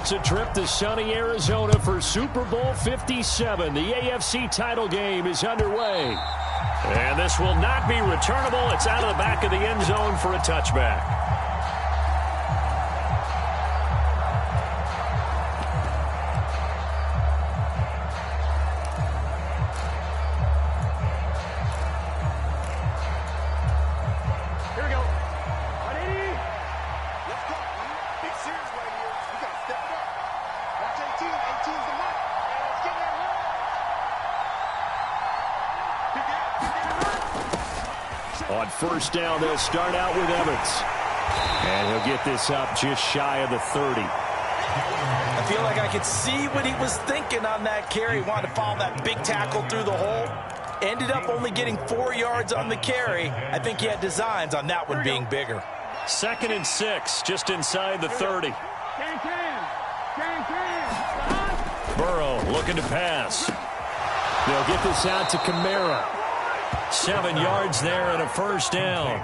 It's a trip to sunny Arizona for Super Bowl 57. The AFC title game is underway. And this will not be returnable. It's out of the back of the end zone for a touchback. On first down, they'll start out with Evans. And he'll get this up just shy of the 30. I feel like I could see what he was thinking on that carry. He wanted to follow that big tackle through the hole. Ended up only getting 4 yards on the carry. I think he had designs on that one being bigger. 2nd and 6, just inside the 30. Burrow looking to pass. They'll get this out to Kamara. 7 yards there and a first down.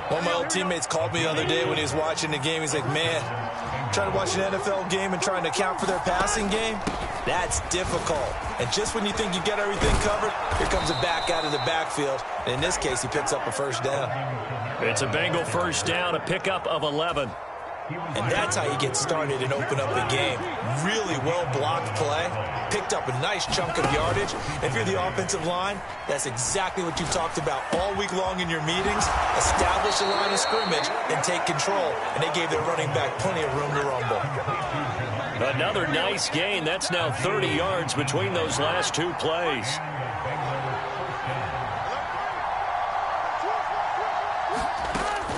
One of my old teammates called me the other day when he was watching the game. He's like, man, trying to watch an NFL game and trying to account for their passing game, that's difficult. And just when you think you get everything covered, here comes a back out of the backfield. And in this case, he picks up a first down. It's a Bengal first down, a pickup of 11. And that's how you get started and open up the game. Really well-blocked play. Picked up a nice chunk of yardage. If you're the offensive line, that's exactly what you talked about all week long in your meetings. Establish a line of scrimmage and take control. And they gave their running back plenty of room to rumble. Another nice gain. That's now 30 yards between those last 2 plays.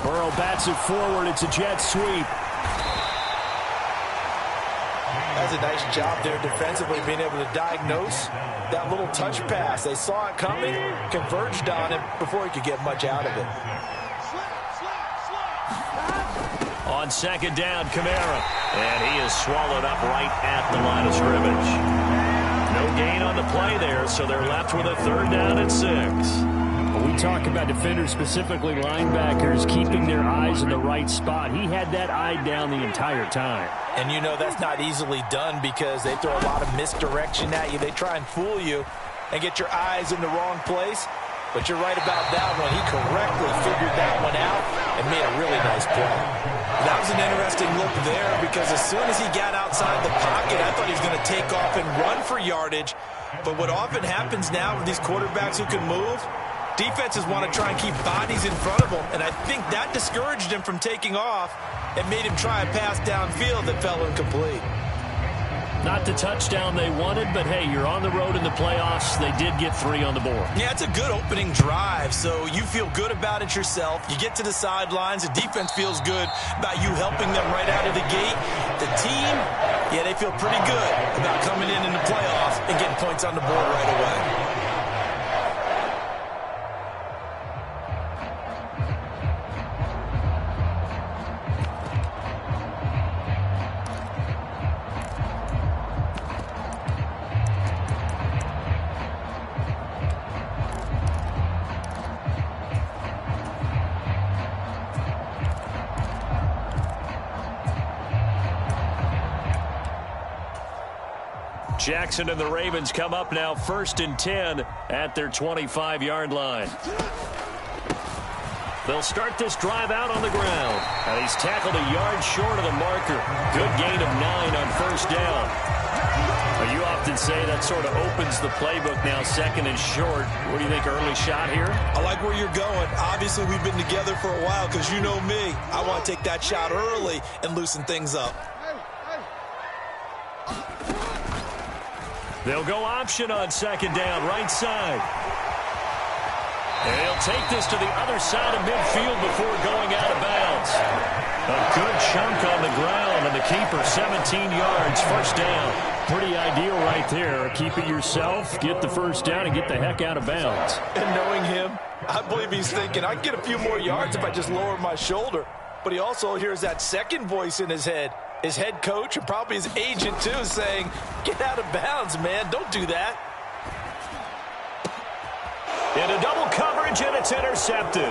Burrow bats it forward. It's a jet sweep. That's a nice job there defensively, being able to diagnose that little touch pass. They saw it coming, converged on it before he could get much out of it. On 2nd down, Kamara. And he is swallowed up right at the line of scrimmage. No gain on the play there, so they're left with a 3rd down and 6. We talk about defenders, specifically linebackers, keeping their eyes in the right spot. He had that eye down the entire time. And you know that's not easily done because they throw a lot of misdirection at you. They try and fool you and get your eyes in the wrong place. But you're right about that one. He correctly figured that one out and made a really nice play. That was an interesting look there because as soon as he got outside the pocket, I thought he was going to take off and run for yardage. But what often happens now with these quarterbacks who can move, defenses want to try and keep bodies in front of him, and I think that discouraged him from taking off and made him try a pass downfield that fell incomplete. Not the touchdown they wanted, but hey, you're on the road in the playoffs. They did get 3 on the board. Yeah, it's a good opening drive, so you feel good about it yourself. You get to the sidelines. The defense feels good about you helping them right out of the gate. The team, yeah, they feel pretty good about coming in the playoffs and getting points on the board right away. Jackson and the Ravens come up now 1st and 10 at their 25-yard line. They'll start this drive out on the ground. And he's tackled a yard short of the marker. Good gain of 9 on first down. But you often say that sort of opens the playbook now, 2nd and short. What do you think, early shot here? I like where you're going. Obviously, we've been together for a while because you know me. I want to take that shot early and loosen things up. They'll go option on 2nd down, right side. And they'll take this to the other side of midfield before going out of bounds. A good chunk on the ground, and the keeper 17 yards, first down. Pretty ideal right there. Keep it yourself, get the first down, and get the heck out of bounds. And knowing him, I believe he's thinking, I can get a few more yards if I just lower my shoulder. But he also hears that second voice in his head. His head coach and probably his agent, too, saying, get out of bounds, man. Don't do that. Into double coverage, and it's intercepted.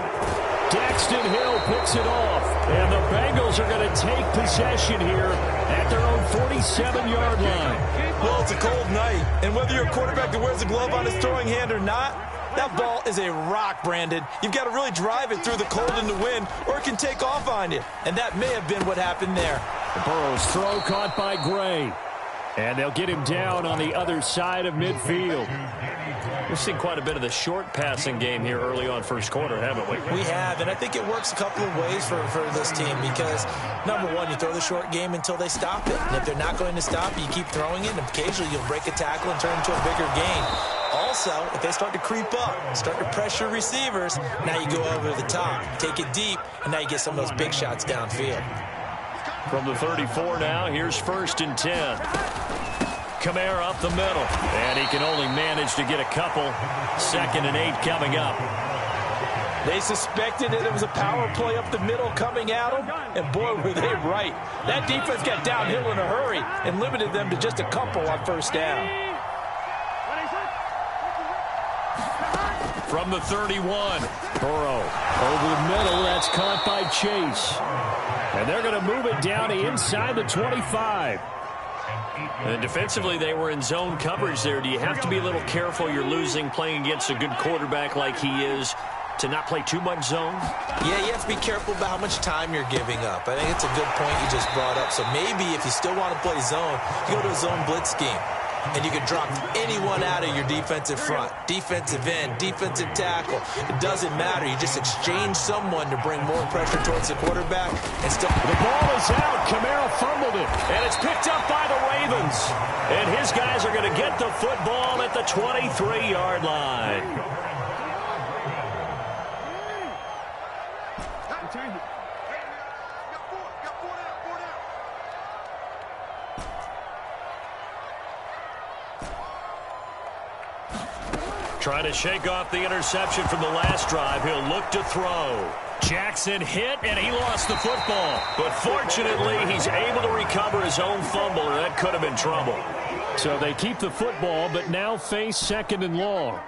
Daxton Hill picks it off. And the Bengals are going to take possession here at their own 47-yard line. Well, it's a cold night, and whether you're a quarterback that wears a glove on his throwing hand or not, that ball is a rock, Brandon. You've got to really drive it through the cold and the wind, or it can take off on you. And that may have been what happened there. Burrow's throw caught by Gray. And they'll get him down on the other side of midfield. We've seen quite a bit of the short passing game here early on first quarter, haven't we? We have, and I think it works a couple of ways for this team because, number one, you throw the short game until they stop it. And if they're not going to stop it, you keep throwing it, and occasionally you'll break a tackle and turn into a bigger gain. Also, if they start to creep up, start to pressure receivers, now you go over the top, take it deep, and now you get some of those big shots downfield. From the 34 now, here's 1st and 10. Kamara up the middle, and he can only manage to get a couple. 2nd and 8 coming up. They suspected that it was a power play up the middle coming at them, and boy, were they right. That defense got downhill in a hurry and limited them to just a couple on 1st down. From the 31, Burrow over the middle. That's caught by Chase. And they're going to move it down to inside the 25. And defensively, they were in zone coverage there. Do you have to be a little careful? You're losing playing against a good quarterback like he is to not play too much zone? Yeah, you have to be careful about how much time you're giving up. I think it's a good point you just brought up. So maybe if you still want to play zone, you go to a zone blitz scheme. And you can drop anyone out of your defensive front, defensive end, defensive tackle. It doesn't matter. You just exchange someone to bring more pressure towards the quarterback. And still, the ball is out. Kamara fumbled it. And it's picked up by the Ravens. And his guys are going to get the football at the 23-yard line. Trying to shake off the interception from the last drive. He'll look to throw. Jackson hit, and he lost the football. But fortunately, he's able to recover his own fumble, or that could have been trouble. So they keep the football, but now face 2nd and long.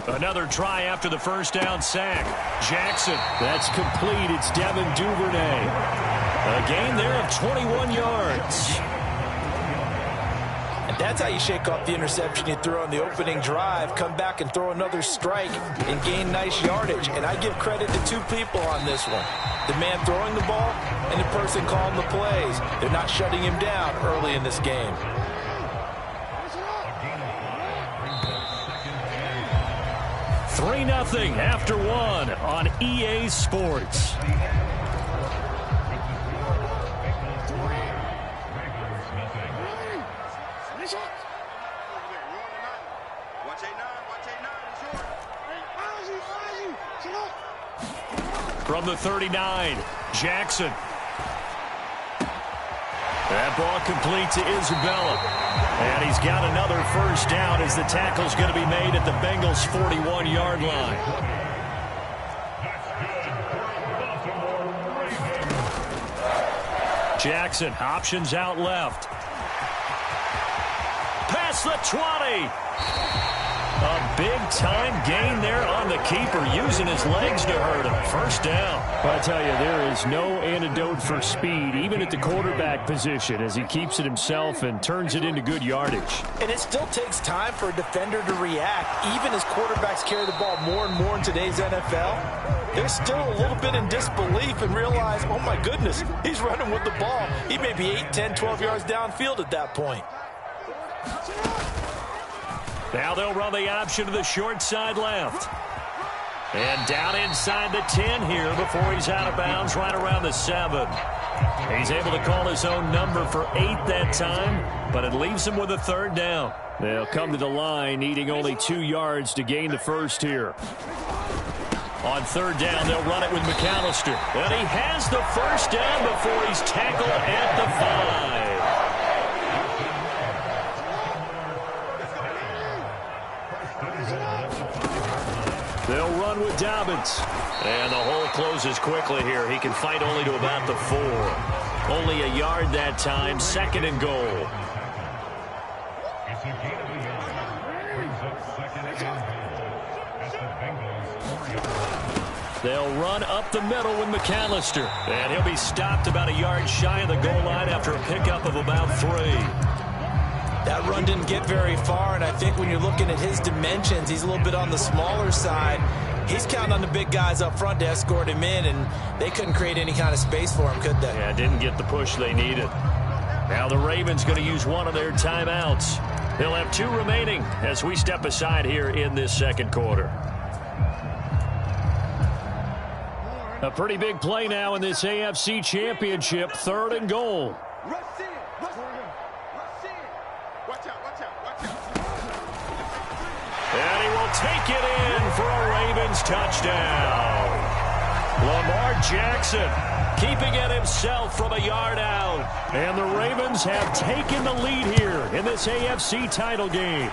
Another try after the 1st down sack. Jackson, that's complete. It's Devin Duvernay. A gain there of 21 yards. And that's how you shake off the interception you threw on the opening drive. Come back and throw another strike and gain nice yardage. And I give credit to two people on this one. The man throwing the ball and the person calling the plays. They're not shutting him down early in this game. 3-0 after 1 on EA Sports. From the 39, Jackson. That ball complete to Isabella. And he's got another 1st down as the tackle's going to be made at the Bengals' 41-yard line. Jackson, options out left. Past the 20. A big-time gain there on the keeper, using his legs to hurt him. 1st down. But I tell you, there is no antidote for speed, even at the quarterback position, as he keeps it himself and turns it into good yardage. And it still takes time for a defender to react, even as quarterbacks carry the ball more and more in today's NFL. They're still a little bit in disbelief and realize, oh my goodness, he's running with the ball. He may be 8, 10, 12 yards downfield at that point. Now they'll run the option to the short side left. And down inside the 10 here before he's out of bounds right around the 7. He's able to call his own number for 8 that time, but it leaves him with a 3rd down. They'll come to the line needing only 2 yards to gain the 1st here. On 3rd down, they'll run it with McAllister. And he has the 1st down before he's tackled at the 5. They'll run with Dobbins. And the hole closes quickly here. He can fight only to about the 4. Only a yard that time. 2nd and goal. They'll run up the middle with McAllister. And he'll be stopped about a yard shy of the goal line after a pickup of about 3. That run didn't get very far, and I think when you're looking at his dimensions, he's a little bit on the smaller side. He's counting on the big guys up front to escort him in, and they couldn't create any kind of space for him, could they? Yeah, didn't get the push they needed. Now the Ravens going to use one of their timeouts. They'll have 2 remaining as we step aside here in this second quarter. A pretty big play now in this AFC Championship, 3rd and goal. And he will take it in for a Ravens touchdown. Lamar Jackson keeping it himself from a yard out. And the Ravens have taken the lead here in this AFC title game.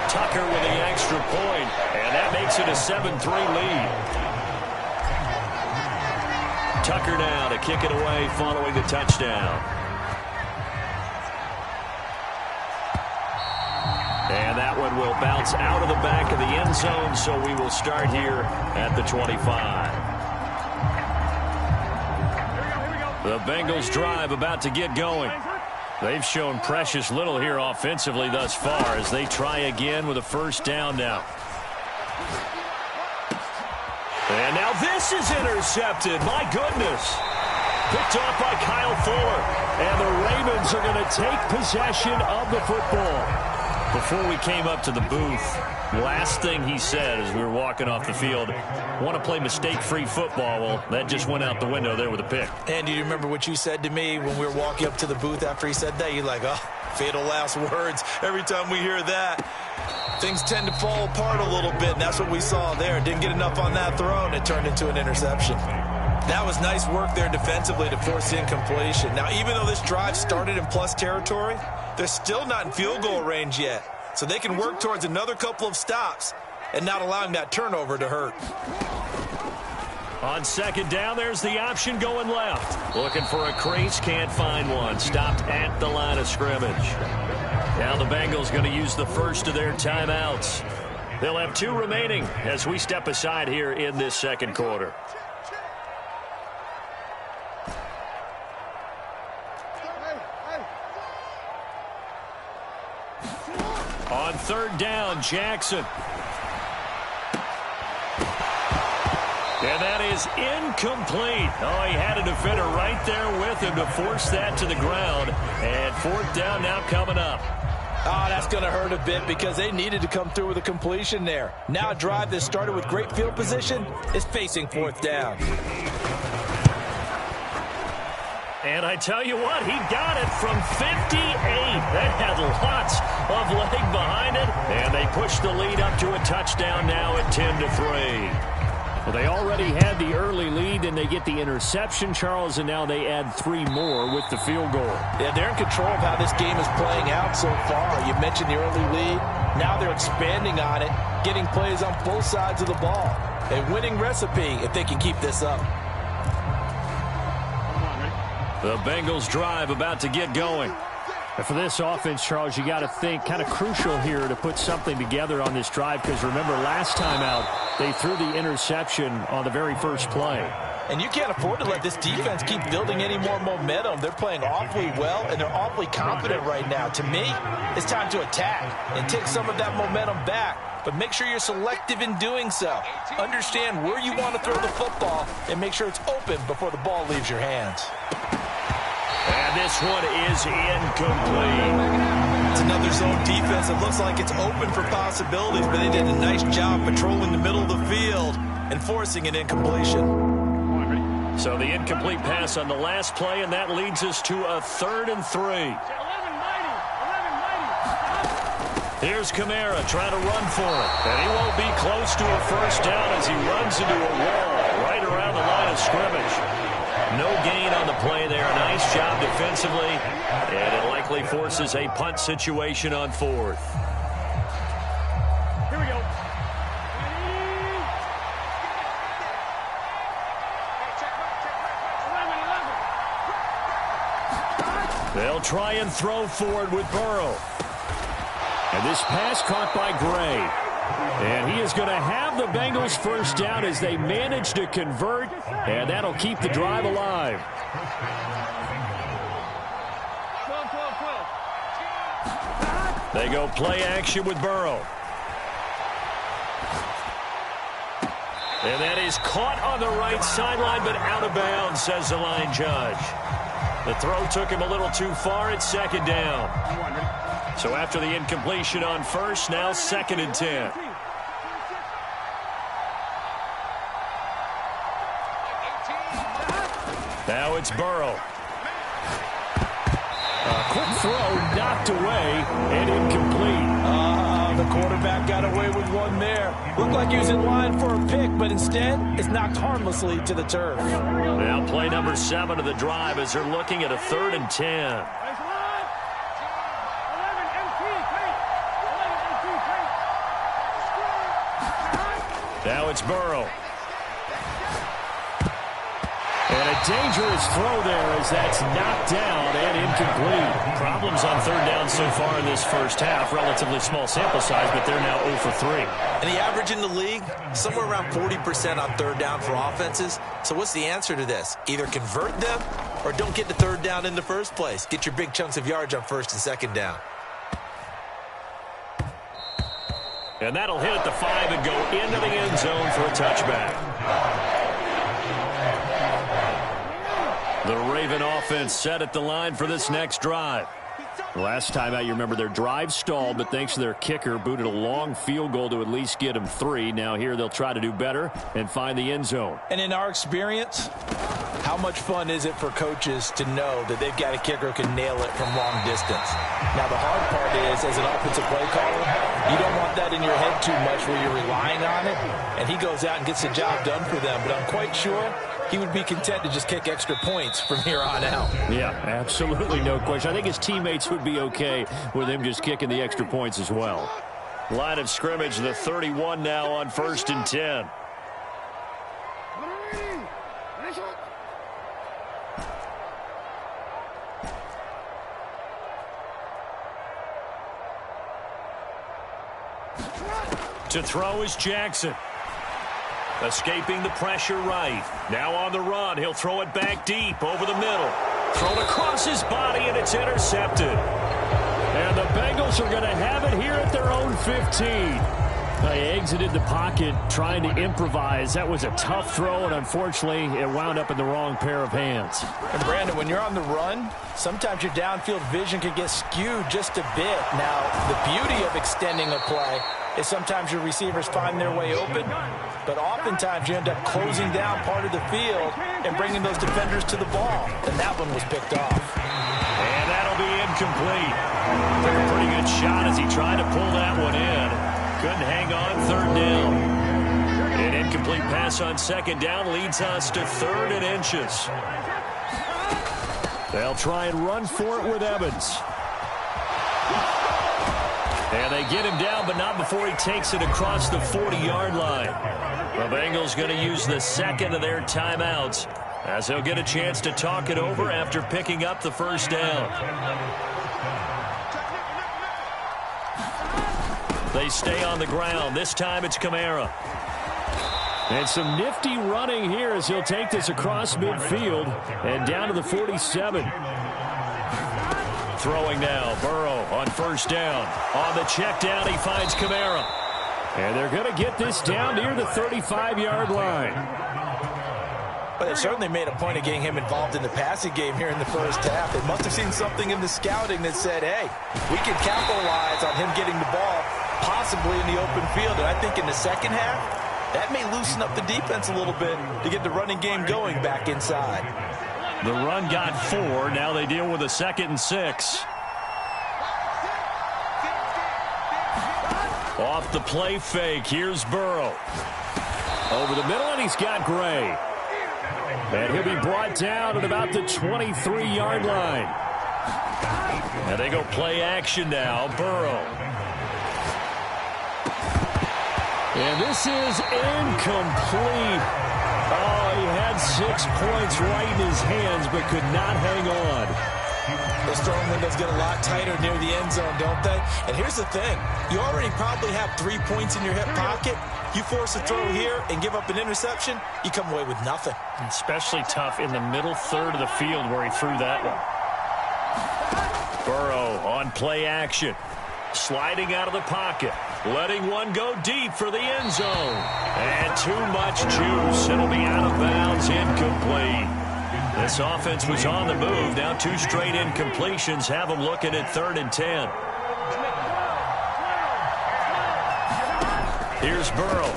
Tucker with the extra point, and that makes it a 7-3 lead. Tucker now to kick it away following the touchdown. And that one will bounce out of the back of the end zone, so we will start here at the 25. The Bengals drive about to get going. They've shown precious little here offensively thus far as they try again with a first down now. And now this is intercepted. My goodness. Picked off by Kyle Fuller. And the Ravens are going to take possession of the football. Before we came up to the booth, last thing he said as we were walking off the field, want to play mistake-free football. Well, that just went out the window there with a pick. And do you remember what you said to me when we were walking up to the booth after he said that? You're like, oh, fatal last words. Every time we hear that, things tend to fall apart a little bit, and that's what we saw there. Didn't get enough on that throw, and it turned into an interception. That was nice work there defensively to force incompletion. Now, even though this drive started in plus territory, they're still not in field goal range yet. So they can work towards another couple of stops and not allowing that turnover to hurt. On second down, there's the option going left. Looking for a crease, can't find one. Stopped at the line of scrimmage. Now the Bengals going to use the first of their timeouts. They'll have 2 remaining as we step aside here in this second quarter. On third down, Jackson. And that is incomplete. Oh, he had a defender right there with him to force that to the ground. And 4th down now coming up. Oh, that's going to hurt a bit because they needed to come through with a completion there. Now a drive that started with great field position is facing 4th down. And I tell you what, he got it from 58. That had lots of leg behind it. And they pushed the lead up to a touchdown now at 10-3. Well, they already had the early lead, and they get the interception, Charles, and now they add 3 more with the field goal. Yeah, they're in control of how this game is playing out so far. You mentioned the early lead. Now they're expanding on it, getting plays on both sides of the ball. A winning recipe if they can keep this up. The Bengals drive about to get going. And for this offense, Charles, you got to think kind of crucial here to put something together on this drive because remember last time out they threw the interception on the very first play. And you can't afford to let this defense keep building any more momentum. They're playing awfully well, and they're awfully confident right now. To me, it's time to attack and take some of that momentum back. But make sure you're selective in doing so. Understand where you want to throw the football and make sure it's open before the ball leaves your hands. And this one is incomplete. It's another zone defense. It looks like it's open for possibilities, but they did a nice job patrolling the middle of the field and forcing an incompletion. So the incomplete pass on the last play, and that leads us to a 3rd and 3. Here's Kamara trying to run for it. And he won't be close to a first down as he runs into a wall right around the line of scrimmage. No gain on the play there. Nice job defensively. And it likely forces a punt situation on 4th. Here we go. They'll try and throw forward with Burrow. And this pass caught by Gray. And he is going to have the Bengals first down as they manage to convert, and that'll keep the drive alive. They go play action with Burrow. And that is caught on the right sideline, but out of bounds, says the line judge. The throw took him a little too far at second down. So after the incompletion on first, now 2nd and 10. Now it's Burrow. A quick throw knocked away and incomplete. The quarterback got away with one there. Looked like he was in line for a pick, but instead it's knocked harmlessly to the turf. Now play number 7 of the drive as they're looking at a 3rd and 10. Now it's Burrow. And a dangerous throw there as that's knocked down and incomplete. Problems on 3rd down so far in this first half. Relatively small sample size, but they're now 0 for 3. And the average in the league, somewhere around 40% on 3rd down for offenses. So what's the answer to this? Either convert them or don't get the 3rd down in the first place. Get your big chunks of yards on 1st and 2nd down. And that'll hit at the 5 and go into the end zone for a touchback. The Raven offense set at the line for this next drive. Last time out, you remember their drive stalled, but thanks to their kicker, booted a long field goal to at least get them 3. Now here they'll try to do better and find the end zone. And in our experience, how much fun is it for coaches to know that they've got a kicker who can nail it from long distance? Now, the hard part is, as an offensive play caller, you don't want that in your head too much where you're relying on it, and he goes out and gets the job done for them. But I'm quite sure he would be content to just kick extra points from here on out. Yeah, absolutely no question. I think his teammates would be okay with him just kicking the extra points as well. Line of scrimmage, the 31 now on 1st and 10. To throw is Jackson. Escaping the pressure right. Now on the run. He'll throw it back deep over the middle. Thrown across his body, and it's intercepted. And the Bengals are going to have it here at their own 15. They exited the pocket trying to improvise. That was a tough throw, and unfortunately, it wound up in the wrong pair of hands. And Brandon, when you're on the run, sometimes your downfield vision can get skewed just a bit. Now, the beauty of extending a play is sometimes your receivers find their way open, but oftentimes you end up closing down part of the field and bringing those defenders to the ball. And that one was picked off. And that'll be incomplete. Took a pretty good shot as he tried to pull that one in. Couldn't hang on 3rd down. An incomplete pass on 2nd down leads us to 3rd and inches. They'll try and run for it with Evans. And they get him down, but not before he takes it across the 40-yard line. The Bengals going to use the 2nd of their timeouts as they'll get a chance to talk it over after picking up the 1st down. They stay on the ground. This time it's Kamara. And some nifty running here as he'll take this across midfield and down to the 47. Throwing now, Burrow on 1st down. On the check down, he finds Kamara. And they're going to get this down near the 35-yard line. But they certainly made a point of getting him involved in the passing game here in the first half. They must have seen something in the scouting that said, hey, we can capitalize on him getting the ball possibly in the open field. And I think in the second half, that may loosen up the defense a little bit to get the running game going back inside. The run got 4. Now they deal with a 2nd and 6. Off the play fake. Here's Burrow. Over the middle, and he's got Gray. And he'll be brought down at about the 23-yard line. And they go play action now. Burrow. And this is incomplete. Oh, he had 6 points right in his hands, but could not hang on. Those throwing windows get a lot tighter near the end zone, don't they? And here's the thing. You already probably have 3 points in your hip pocket. You force a throw here and give up an interception, you come away with nothing. Especially tough in the middle third of the field where he threw that one. Burrow on play action. Sliding out of the pocket. Letting one go deep for the end zone. And too much juice. It'll be out of bounds, incomplete. This offense was on the move. Now 2 straight incompletions have them looking at 3rd and 10. Here's Burrow.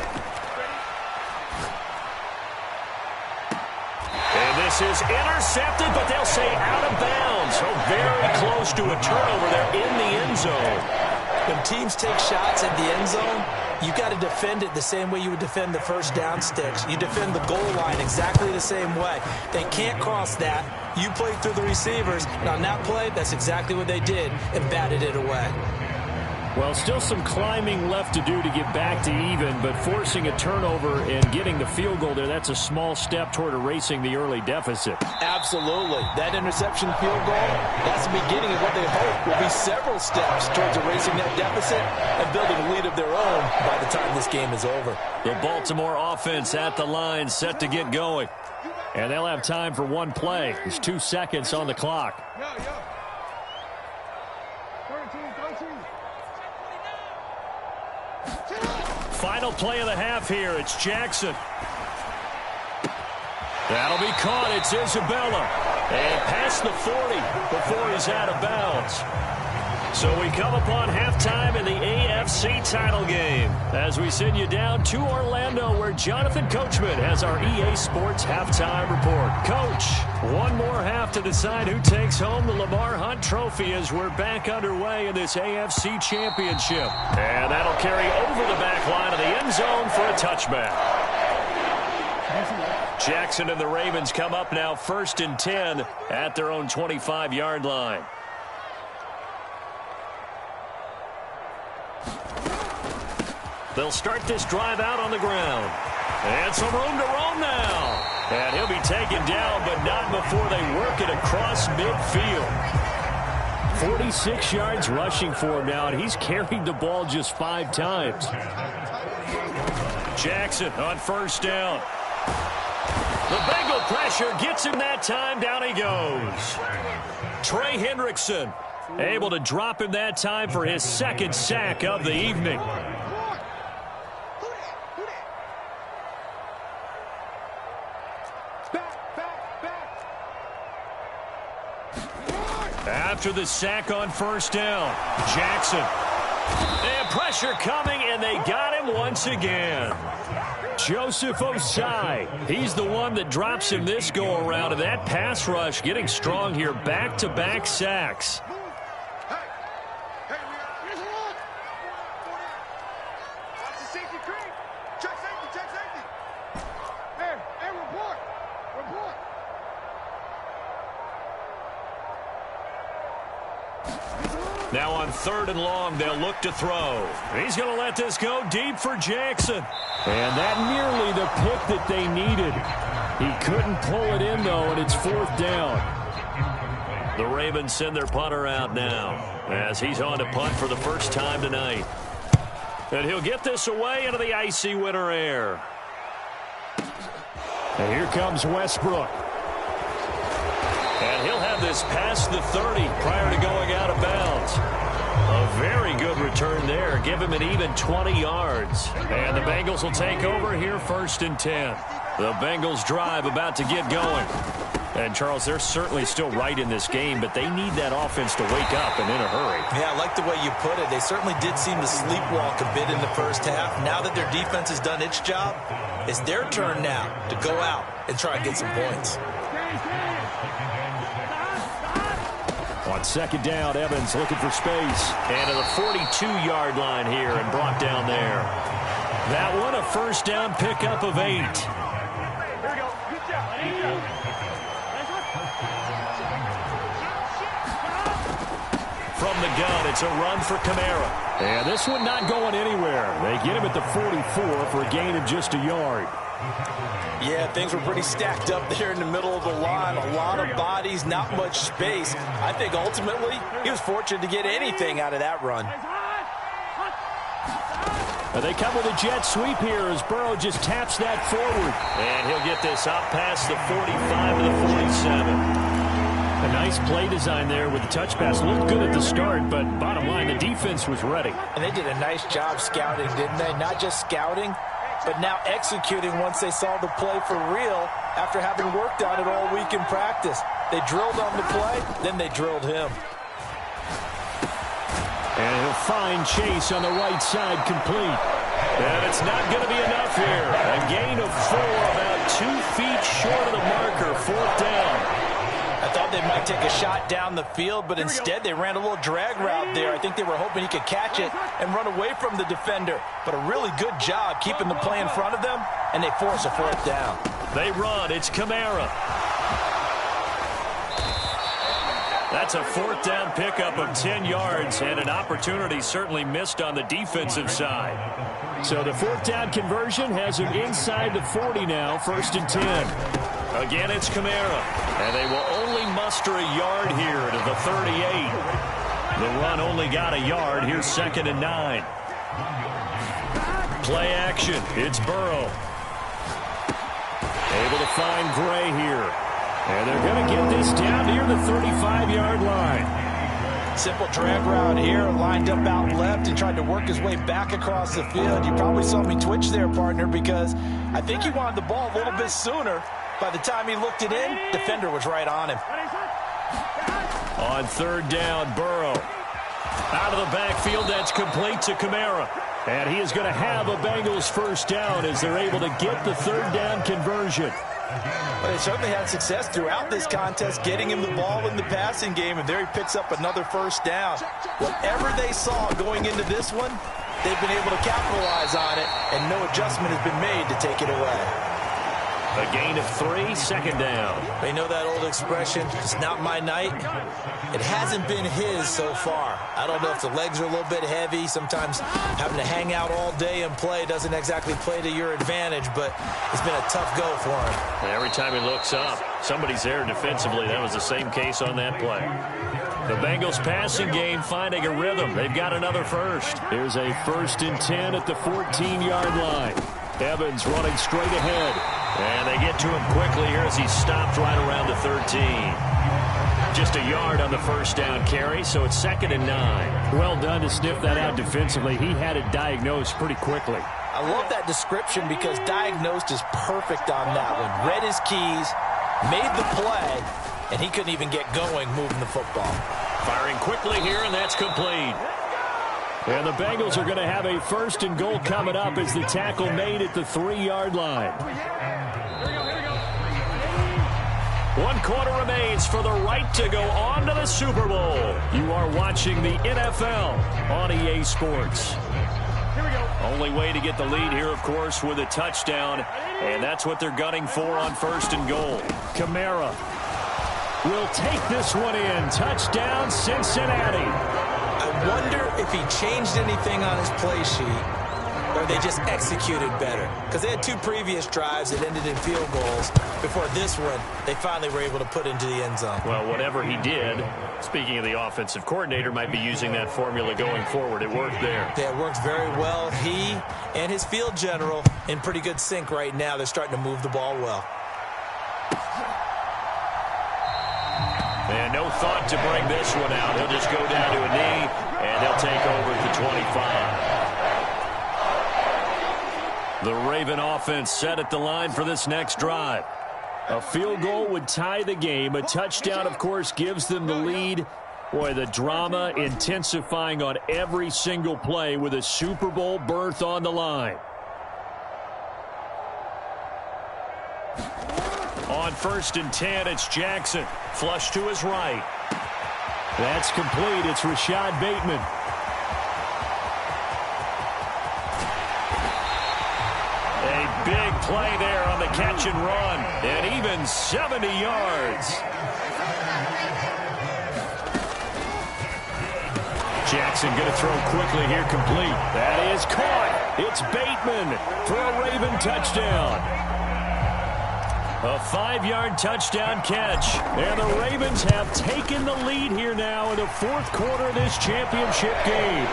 And this is intercepted, but they'll say out of bounds. So very close to a turnover there in the end zone. When teams take shots at the end zone, you got to defend it the same way you would defend the first down sticks. You defend the goal line exactly the same way. They can't cross that. You play through the receivers, and on that play, that's exactly what they did and batted it away. Well, still some climbing left to do to get back to even, but forcing a turnover and getting the field goal there, that's a small step toward erasing the early deficit. Absolutely. That interception field goal, that's the beginning of what they hope will be several steps towards erasing that deficit and building a lead of their own by the time this game is over. The Baltimore offense at the line, set to get going. And they'll have time for one play. There's 2 seconds on the clock. Final play of the half here. It's Jackson. That'll be caught. It's Isabella. And past the 40 before he's out of bounds. So we come upon halftime in the AFC title game as we send you down to Orlando where Jonathan Coachman has our EA Sports halftime report. Coach, one more half to decide who takes home the Lamar Hunt Trophy as we're back underway in this AFC Championship. And that'll carry over the back line of the end zone for a touchback. Jackson and the Ravens come up now 1st and 10 at their own 25-yard line. They'll start this drive out on the ground. And some room to roam now. And he'll be taken down, but not before they work it across midfield. 46 yards rushing for him now, and he's carried the ball just 5 times. Jackson on 1st down. The Bengal pressure gets him that time. Down he goes. Trey Hendrickson able to drop him that time for his 2nd sack of the evening. After the sack on 1st down, Jackson. And pressure coming, and they got him once again. Joseph Osai, he's the one that drops him this go-around, and that pass rush getting strong here, back-to-back sacks. Now on 3rd and long, they'll look to throw. He's going to let this go deep for Jackson. And that nearly the pick that they needed. He couldn't pull it in, though, and it's 4th down. The Ravens send their punter out now as he's on to punt for the first time tonight. And he'll get this away into the icy winter air. And here comes Westbrook. And he'll have this past the 30 prior to going out of bounds. A very good return there. Give him an even 20 yards. And the Bengals will take over here 1st and 10. The Bengals drive about to get going. And, Charles, they're certainly still right in this game, but they need that offense to wake up and in a hurry. Yeah, I like the way you put it. They certainly did seem to sleepwalk a bit in the first half. Now that their defense has done its job, it's their turn now to go out and try and get some points. On 2nd down, Evans looking for space. And to the 42-yard line here and brought down there. That one a 1st down pickup of 8. Here we go. Good job. From the gun, it's a run for Kamara. And this one not going anywhere. They get him at the 44 for a gain of just a yard. Yeah, things were pretty stacked up there in the middle of the line. A lot of bodies, not much space. I think ultimately he was fortunate to get anything out of that run. They come with a jet sweep here as Burrow just taps that forward. And he'll get this out past the 45 to the 47. A nice play design there with the touch pass. Looked good at the start, but bottom line, the defense was ready. And they did a nice job scouting, didn't they? Not just scouting, but now executing once they saw the play for real after having worked on it all week in practice. They drilled on the play, then they drilled him. And he'll find Chase on the right side, complete. And it's not going to be enough here. A gain of 4, about 2 feet short of the marker, 4th down. I thought they might take a shot down the field, but instead they ran a little drag route there. I think they were hoping he could catch it and run away from the defender. But a really good job keeping the play in front of them, and they force a 4th down. They run. It's Kamara. That's a 4th down pickup of 10 yards, and an opportunity certainly missed on the defensive side. So the 4th down conversion has him inside the 40 now, 1st and 10. Again, it's Kamara, and they will only muster a yard here to the 38. The run only got a yard. Here's 2nd and 9. Play action. It's Burrow. Able to find Gray here. And they're going to get this down near the 35-yard line. Simple drag route here, lined up out left and tried to work his way back across the field. You probably saw me twitch there, partner, because I think he wanted the ball a little bit sooner. By the time he looked it in, defender was right on him. On 3rd down, Burrow. Out of the backfield, that's complete to Kamara. And he is going to have a Bengals 1st down as they're able to get the 3rd down conversion. Well, they certainly had success throughout this contest, getting him the ball in the passing game, and there he picks up another 1st down. Whatever they saw going into this one, they've been able to capitalize on it, and no adjustment has been made to take it away. A gain of 3, 2nd down. They know that old expression, it's not my night. It hasn't been his so far. I don't know if the legs are a little bit heavy. Sometimes having to hang out all day and play doesn't exactly play to your advantage, but it's been a tough go for him. And every time he looks up, somebody's there defensively. That was the same case on that play. The Bengals passing game finding a rhythm. They've got another 1st. Here's a 1st and 10 at the 14-yard line. Evans running straight ahead. And they get to him quickly here as he stopped right around the 13. Just a yard on the 1st down carry, so it's 2nd and 9. Well done to sniff that out defensively. He had it diagnosed pretty quickly. I love that description because diagnosed is perfect on that one. Read his keys, made the play, and he couldn't even get going moving the football. Firing quickly here, and that's complete. And the Bengals are going to have a 1st and goal coming up as the tackle made at the 3-yard line. 1 quarter remains for the right to go on to the Super Bowl. You are watching the NFL on EA Sports. Only way to get the lead here, of course, with a touchdown. And that's what they're gunning for on 1st and goal. Kamara will take this one in. Touchdown, Cincinnati. I wonder if he changed anything on his play sheet or they just executed better. Because they had 2 previous drives that ended in field goals. Before this one, they finally were able to put into the end zone. Well, whatever he did, speaking of the offensive coordinator, might be using that formula going forward. It worked there. Yeah, it worked very well. He and his field general in pretty good sync right now. They're starting to move the ball well. And no thought to bring this one out. He'll just go down to a knee, and they'll take over at the 25. The Raven offense set at the line for this next drive. A field goal would tie the game. A touchdown, of course, gives them the lead. Boy, the drama intensifying on every single play with a Super Bowl berth on the line. On 1st and 10, it's Jackson. Flush to his right. That's complete. It's Rashad Bateman. A big play there on the catch and run. And even 70 yards. Jackson going to throw quickly here, complete. That is caught It's Bateman for a Raven touchdown. A 5-yard touchdown catch. And the Ravens have taken the lead here now in the fourth quarter of this championship game.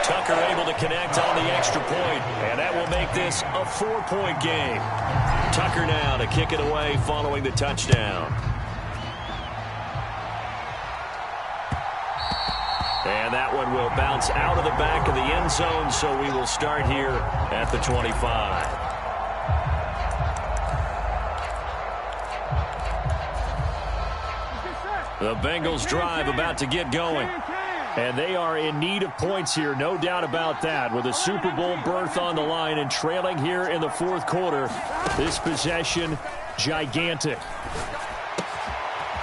Tucker able to connect on the extra point, and that will make this a 4-point game. Tucker now to kick it away following the touchdown. And that one will bounce out of the back of the end zone, so we will start here at the 25. The Bengals drive about to get going. And they are in need of points here, no doubt about that. With a Super Bowl berth on the line and trailing here in the fourth quarter, this possession, gigantic.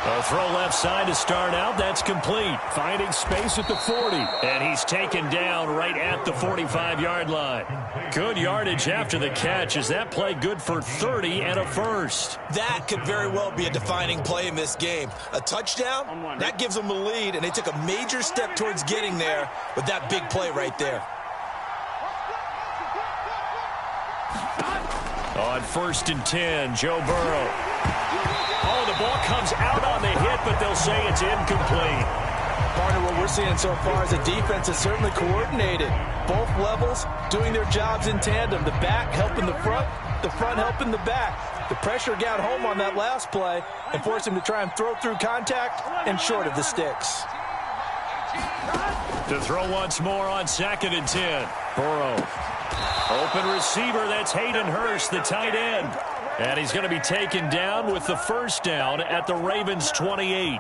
A throw left side to start out. That's complete. Finding space at the 40. And he's taken down right at the 45-yard line. Good yardage after the catch. Is that play good for 30 and a first? That could very well be a defining play in this game. A touchdown, that gives them the lead, and they took a major step towards getting there with that big play right there. On 1st and 10, Joe Burrow. Oh, the ball comes out on the hit, but they'll say it's incomplete. Partner, what we're seeing so far is a defense that's certainly coordinated. Both levels doing their jobs in tandem. The back helping the front helping the back. The pressure got home on that last play and forced him to try and throw through contact and short of the sticks. To throw once more on 2nd and 10. Burrow. Open receiver, that's Hayden Hurst, the tight end. And he's going to be taken down with the first down at the Ravens' 28.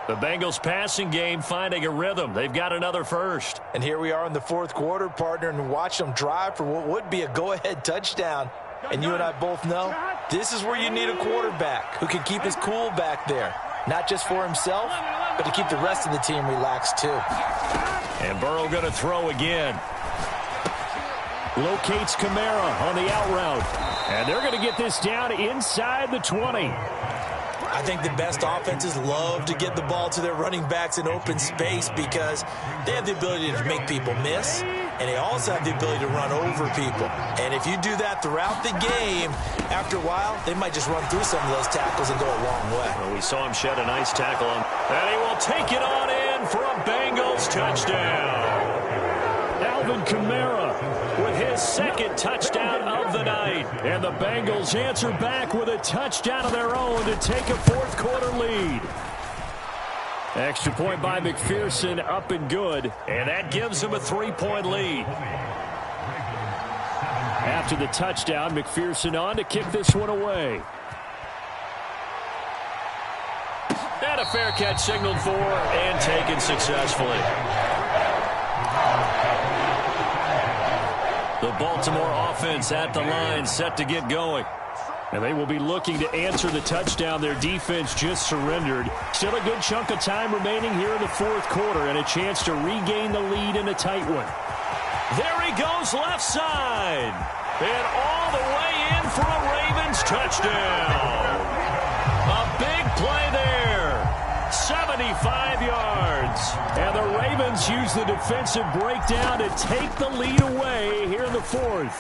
The Bengals passing game finding a rhythm. They've got another first. And here we are in the fourth quarter, partner, and watch them drive for what would be a go-ahead touchdown. And you and I both know this is where you need a quarterback who can keep his cool back there. Not just for himself, but to keep the rest of the team relaxed too. And Burrow going to throw again. Locates Kamara on the out route. And they're going to get this down inside the 20. I think the best offenses love to get the ball to their running backs in open space because they have the ability to make people miss, and they also have the ability to run over people. And if you do that throughout the game, after a while, they might just run through some of those tackles and go a long way. Well, we saw him shed a nice tackle on. And he will take it on in for a Bengals touchdown. Alvin Kamara with his second touchdown of the night. And the Bengals answer back with a touchdown of their own to take a fourth quarter lead. Extra point by McPherson, up and good. And that gives them a 3-point lead. After the touchdown, McPherson on to kick this one away. And a fair catch signaled for and taken successfully. The Baltimore offense at the line, set to get going. And they will be looking to answer the touchdown their defense just surrendered. Still a good chunk of time remaining here in the fourth quarter and a chance to regain the lead in a tight one. There he goes left side. And all the way in for a Ravens touchdown. A big play there. 75 yards. And the Ravens use the defensive breakdown to take the lead away here in the fourth.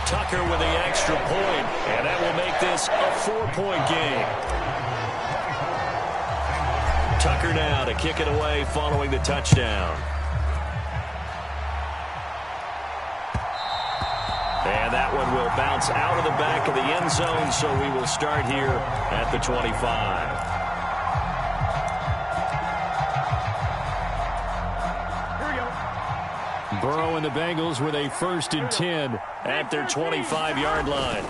Tucker with the extra point, and that will make this a 4-point game. Tucker now to kick it away following the touchdown. And that one will bounce out of the back of the end zone, so we will start here at the 25. Burrow and the Bengals with a 1st and 10 at their 25-yard line.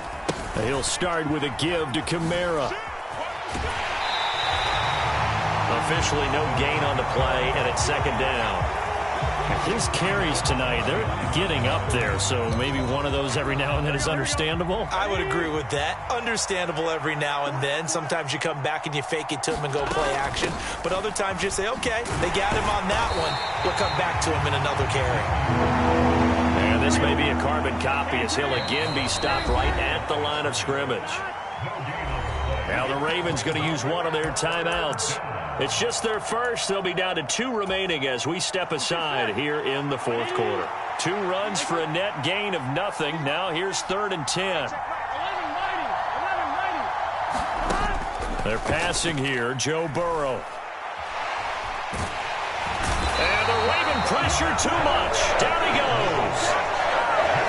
He'll start with a give to Kamara. Officially no gain on the play, and it's 2nd down. His carries tonight, they're getting up there, so maybe one of those every now and then is understandable. I would agree with that. Understandable every now and then. Sometimes you come back and you fake it to him and go play action. But other times you say, okay, they got him on that one. We'll come back to him in another carry. And this may be a carbon copy as he'll again be stopped right at the line of scrimmage. Now the Ravens going to use one of their timeouts. It's just their first. They'll be down to 2 remaining as we step aside here in the fourth quarter. 2 runs for a net gain of nothing. Now here's 3rd and 10. They're passing here. Joe Burrow. And the Raven pressure too much. Down he goes.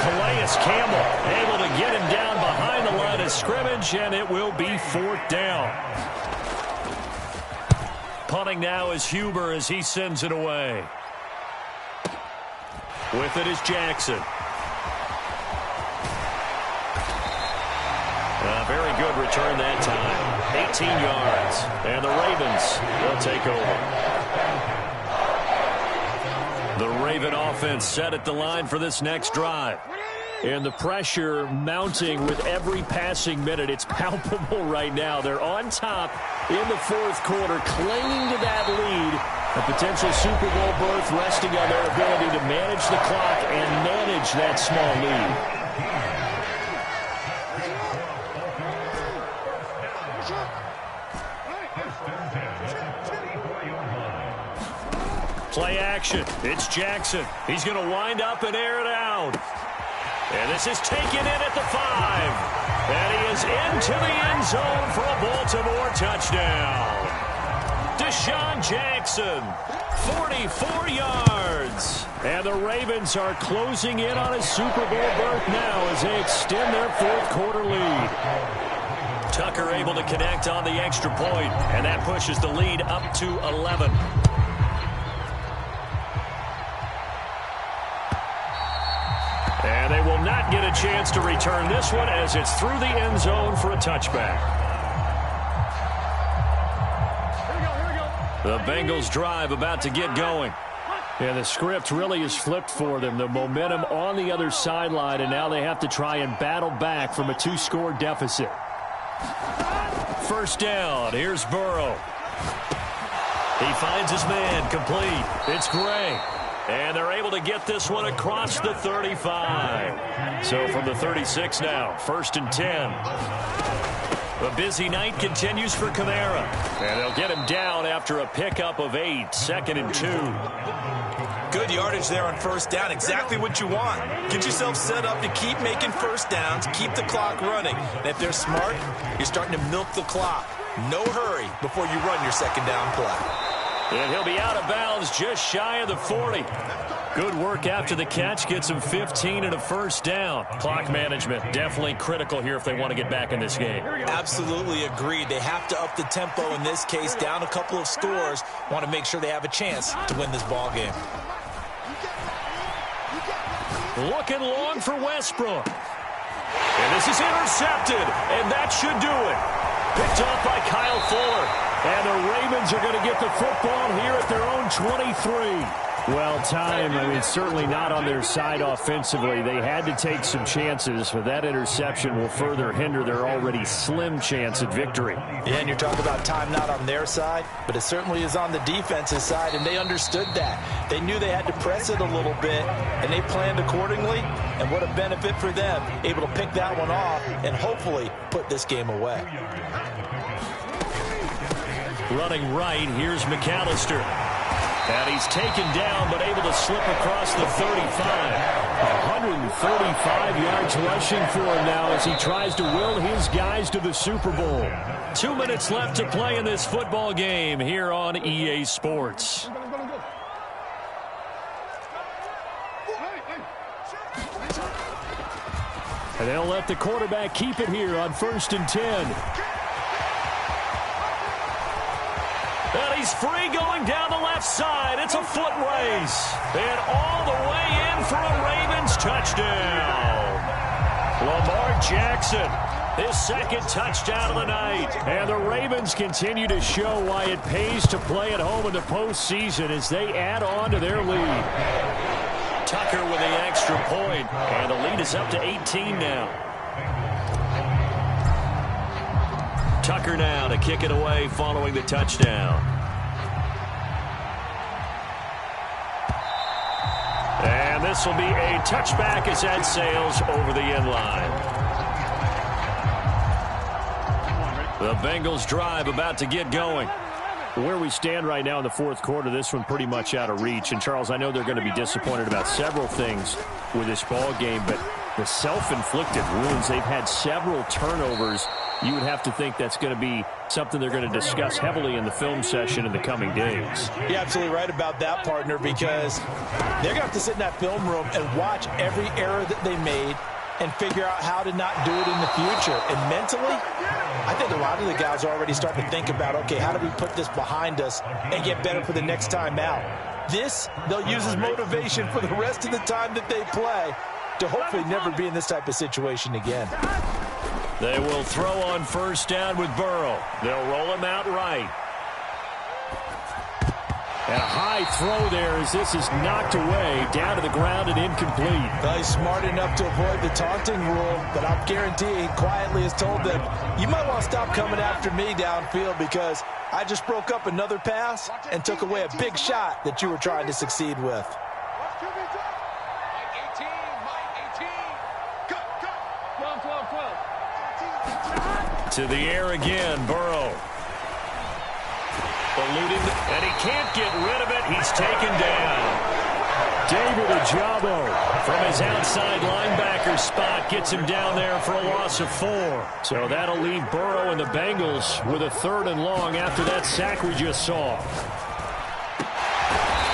Calais Campbell able to get him down behind the line of scrimmage, and it will be 4th down. Punting now is Huber as he sends it away. With it is Jackson. A very good return that time. 18 yards. And the Ravens will take over. The Raven offense set at the line for this next drive. And the pressure mounting with every passing minute. It's palpable right now. They're on top in the fourth quarter, clinging to that lead. A potential Super Bowl berth resting on their ability to manage the clock and manage that small lead. Play action. It's Jackson. He's going to wind up and air it out. And this is taken in at the 5. And he is into the end zone for a Baltimore touchdown. Deshaun Jackson, 44 yards. And the Ravens are closing in on a Super Bowl berth now as they extend their fourth quarter lead. Tucker able to connect on the extra point, and that pushes the lead up to 11. And they will not get a chance to return this one as it's through the end zone for a touchback. The Bengals drive about to get going. And the script really is flipped for them. The momentum on the other sideline, and now they have to try and battle back from a 2-score deficit. First down. Here's Burrow. He finds his man complete. It's Gray. And they're able to get this one across the 35. So from the 36 now, 1st and 10. The busy night continues for Kamara. And they'll get him down after a pickup of 8, 2nd and 2. Good yardage there on first down. Exactly what you want. Get yourself set up to keep making first downs, keep the clock running. And if they're smart, you're starting to milk the clock. No hurry before you run your second down play. And he'll be out of bounds just shy of the 40. Good work after the catch. Gets him 15 and a first down. Clock management definitely critical here if they want to get back in this game. Absolutely agreed. They have to up the tempo in this case. Down a couple of scores. Want to make sure they have a chance to win this ball game. Looking long for Westbrook. And this is intercepted. And that should do it. Picked off by Kyle Fuller. And the Ravens are going to get the football here at their own 23. Well, time, certainly not on their side offensively. They had to take some chances, but that interception will further hinder their already slim chance at victory. Yeah, and you're talking about time not on their side, but it certainly is on the defensive side, and they understood that. They knew they had to press it a little bit, and they planned accordingly, and what a benefit for them, able to pick that one off and hopefully put this game away. Running right, here's McAllister. And he's taken down, but able to slip across the 35. 135 yards rushing for him now as he tries to will his guys to the Super Bowl. 2 minutes left to play in this football game here on EA Sports. And they'll let the quarterback keep it here on 1st and 10. And he's free going down the left side. It's a foot race. And all the way in for a Ravens touchdown. Lamar Jackson, his 2nd touchdown of the night. And the Ravens continue to show why it pays to play at home in the postseason as they add on to their lead. Tucker with the extra point. And the lead is up to 18 now. Tucker now to kick it away following the touchdown. And this will be a touchback as that sails over the end line. The Bengals drive about to get going. Where we stand right now in the fourth quarter, this one pretty much out of reach. And, Charles, I know they're going to be disappointed about several things with this ball game, but the self-inflicted wounds, they've had several turnovers. You would have to think that's going to be something they're going to discuss heavily in the film session in the coming days. You're absolutely right about that, partner, because they're going to have to sit in that film room and watch every error that they made and figure out how to not do it in the future. And mentally, I think a lot of the guys are already starting to think about, okay, how do we put this behind us and get better for the next time out? This, they'll use as motivation for the rest of the time that they play to hopefully never be in this type of situation again. They will throw on first down with Burrow. They'll roll him out right. And a high throw there as this is knocked away, down to the ground and incomplete. Well, he's smart enough to avoid the taunting rule, but I'll guarantee he quietly has told them, you might want to stop coming after me downfield because I just broke up another pass and took away a big shot that you were trying to succeed with. To the air again, Burrow. Eluding, and he can't get rid of it. He's taken down. David Ojabo from his outside linebacker spot gets him down there for a loss of 4. So that'll leave Burrow and the Bengals with a 3rd and long after that sack we just saw.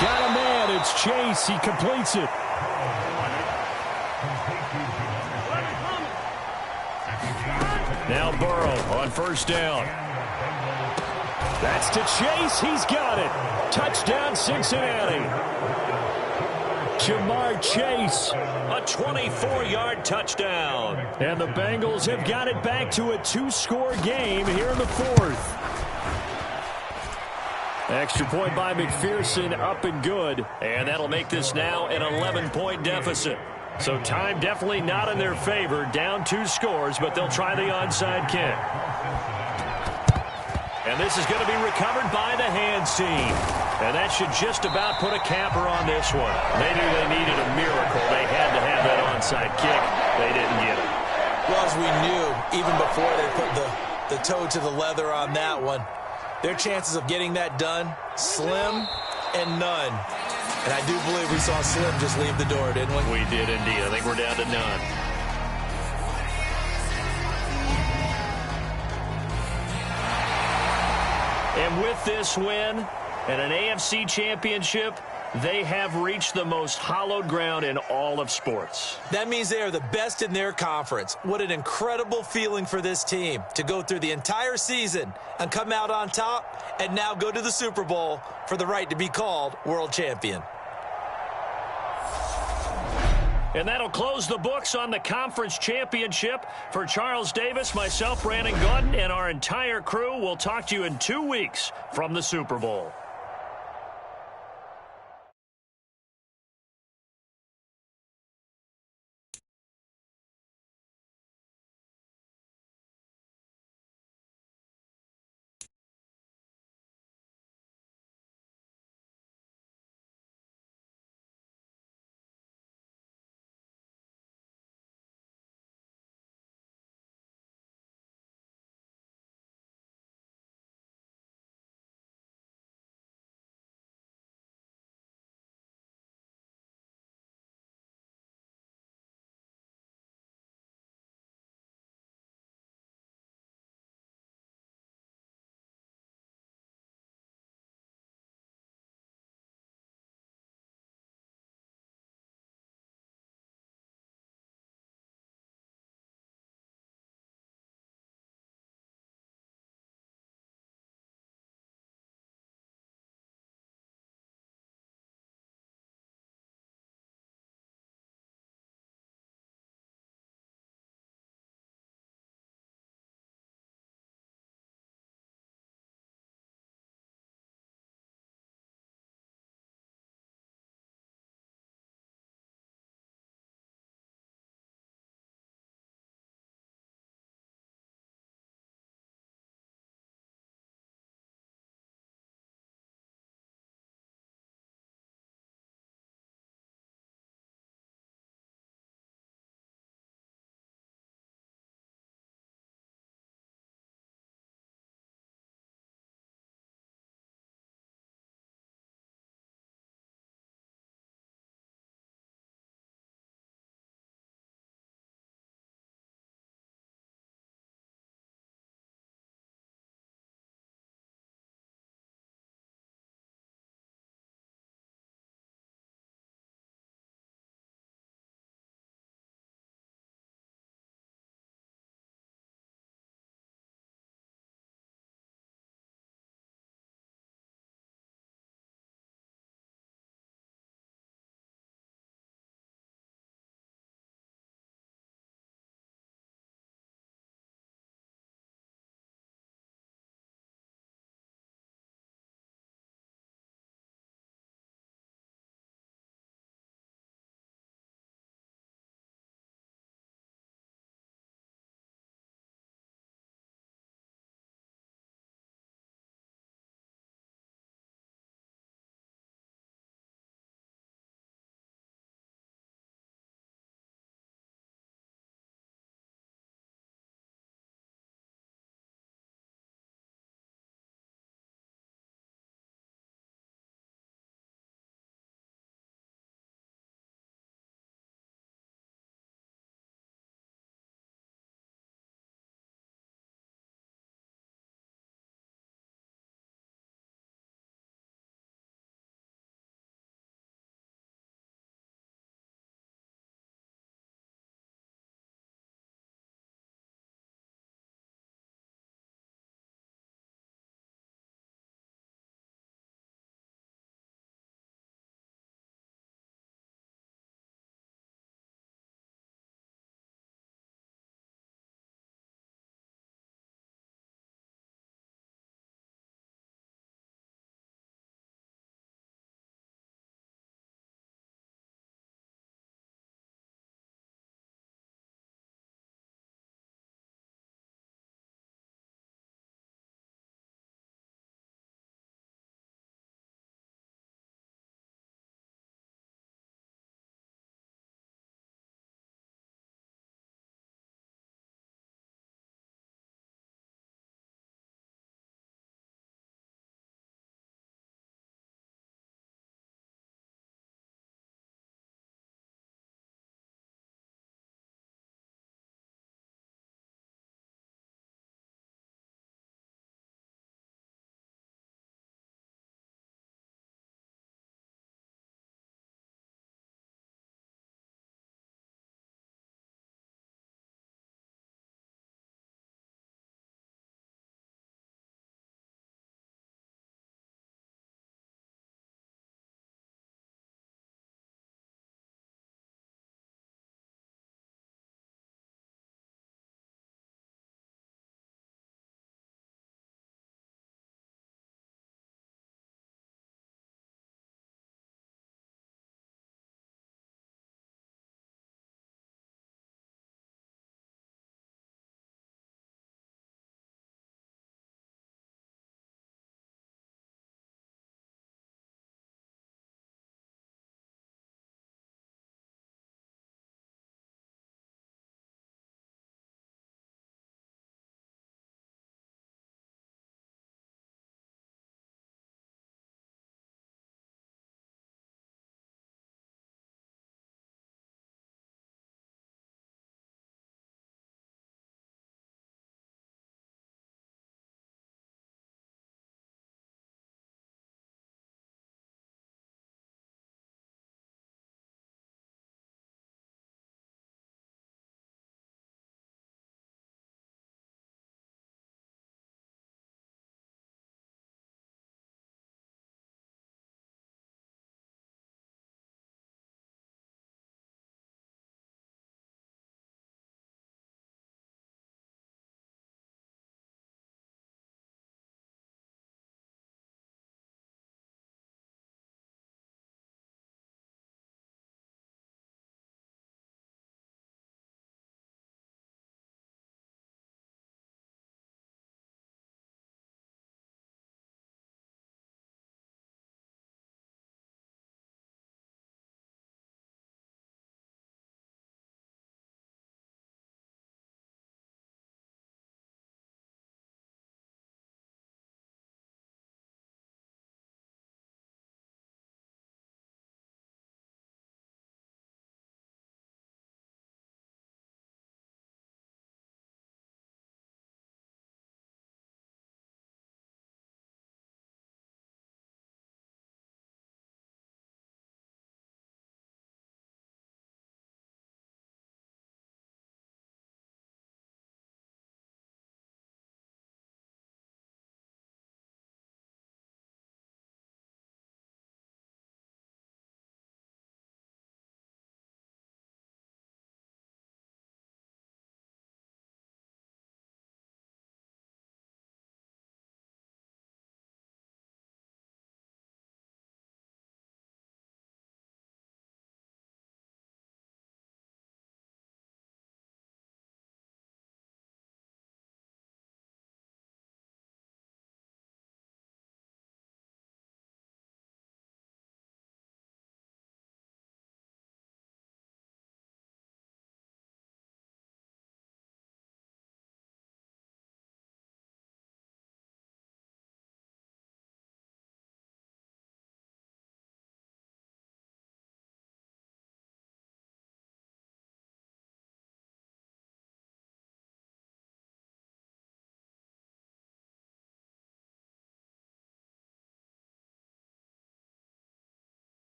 Got a man. It's Chase. He completes it. Now Burrow on first down. That's to Chase. He's got it. Touchdown, Cincinnati. Jamar Chase. A 24-yard touchdown. And the Bengals have got it back to a 2-score game here in the 4th. Extra point by McPherson, up and good. And that'll make this now an 11-point deficit. So time definitely not in their favor. Down 2 scores, but they'll try the onside kick. And this is going to be recovered by the hands team. And that should just about put a capper on this one. They knew they needed a miracle. They had to have that onside kick. They didn't get it. Well, as we knew, even before they put the toe to the leather on that one, their chances of getting that done, slim and none. And I do believe we saw Slim just leave the door, didn't we? We did indeed. I think we're down to none. And with this win and an AFC championship, they have reached the most hallowed ground in all of sports. That means they are the best in their conference. What an incredible feeling for this team to go through the entire season and come out on top and now go to the Super Bowl for the right to be called world champion. And that'll close the books on the conference championship. For Charles Davis, myself, Brandon Gaudin, and our entire crew, we'll talk to you in 2 weeks from the Super Bowl.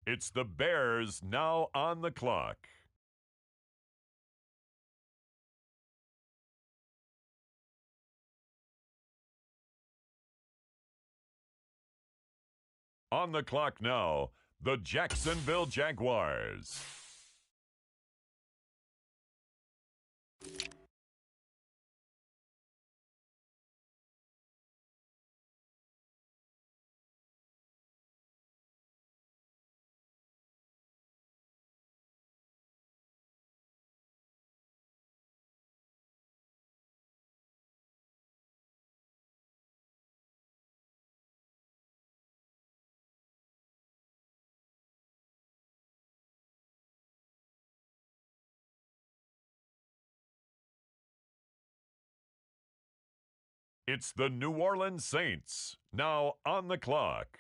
It's the Bears now on the clock. On the clock now, the Jacksonville Jaguars. It's the New Orleans Saints, now on the clock.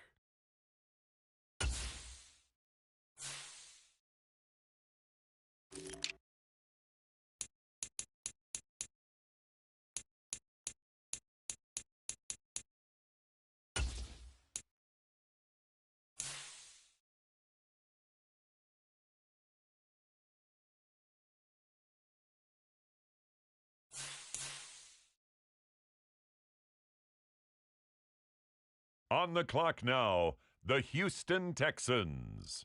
On the clock now, the Houston Texans.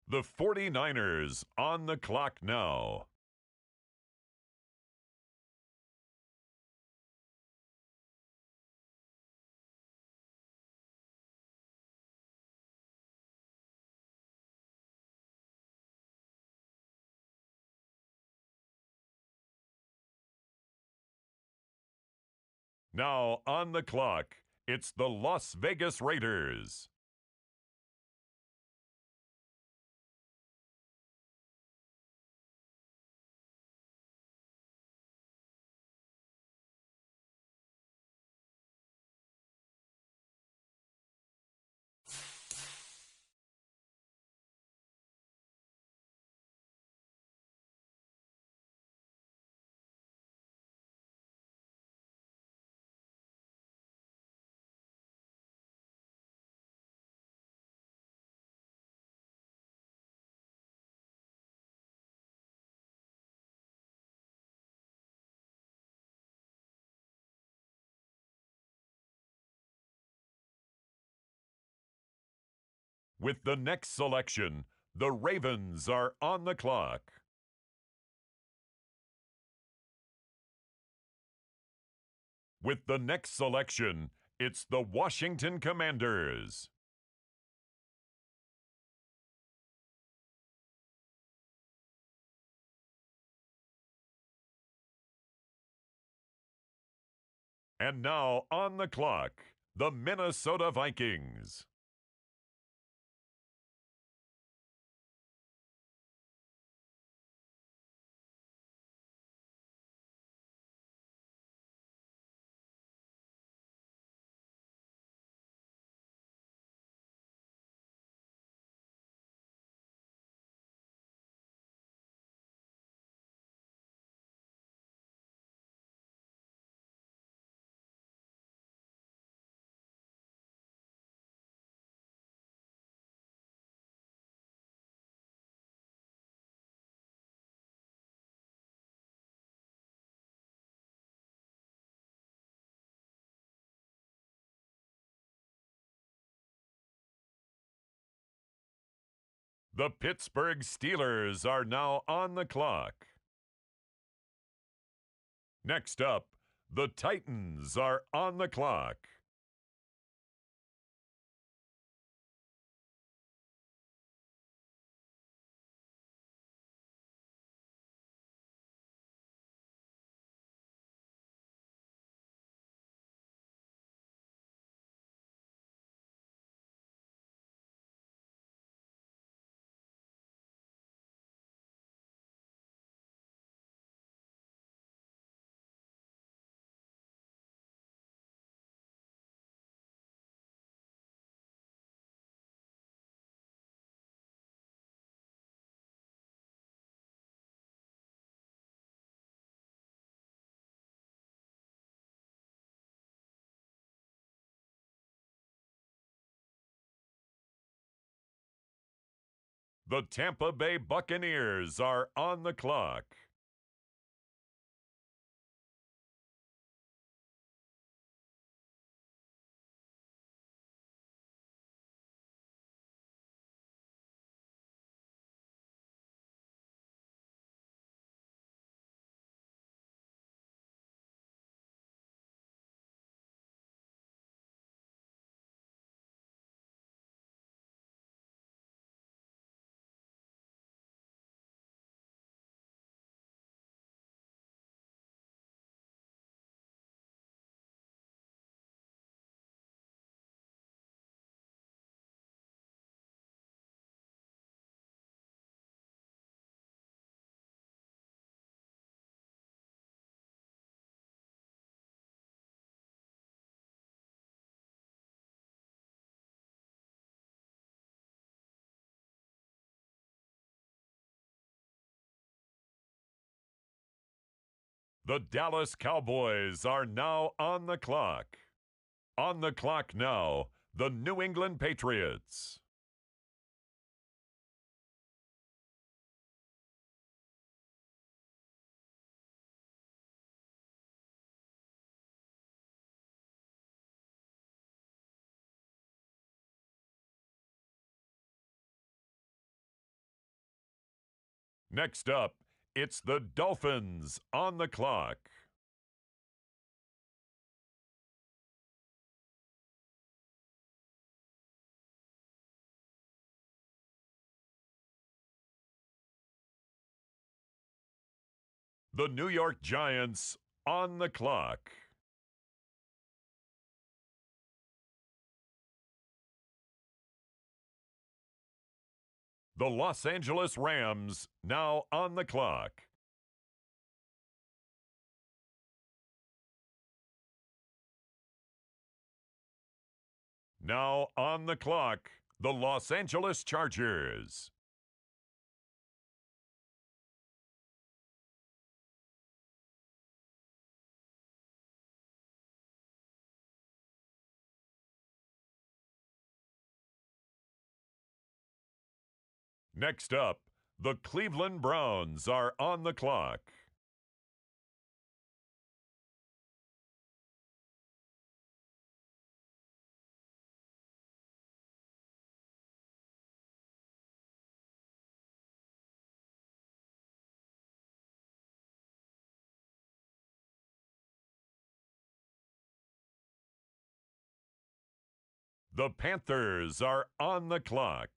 The 49ers on the clock now. Now on the clock, it's the Las Vegas Raiders. With the next selection, the Ravens are on the clock. With the next selection, it's the Washington Commanders. And now on the clock, the Minnesota Vikings. The Pittsburgh Steelers are now on the clock. Next up, the Titans are on the clock. The Tampa Bay Buccaneers are on the clock. The Dallas Cowboys are now on the clock. On the clock now, the New England Patriots. Next up, it's the Dolphins on the clock. The New York Giants on the clock. The Los Angeles Rams now on the clock. Now on the clock, the Los Angeles Chargers. Next up, the Cleveland Browns are on the clock. The Panthers are on the clock.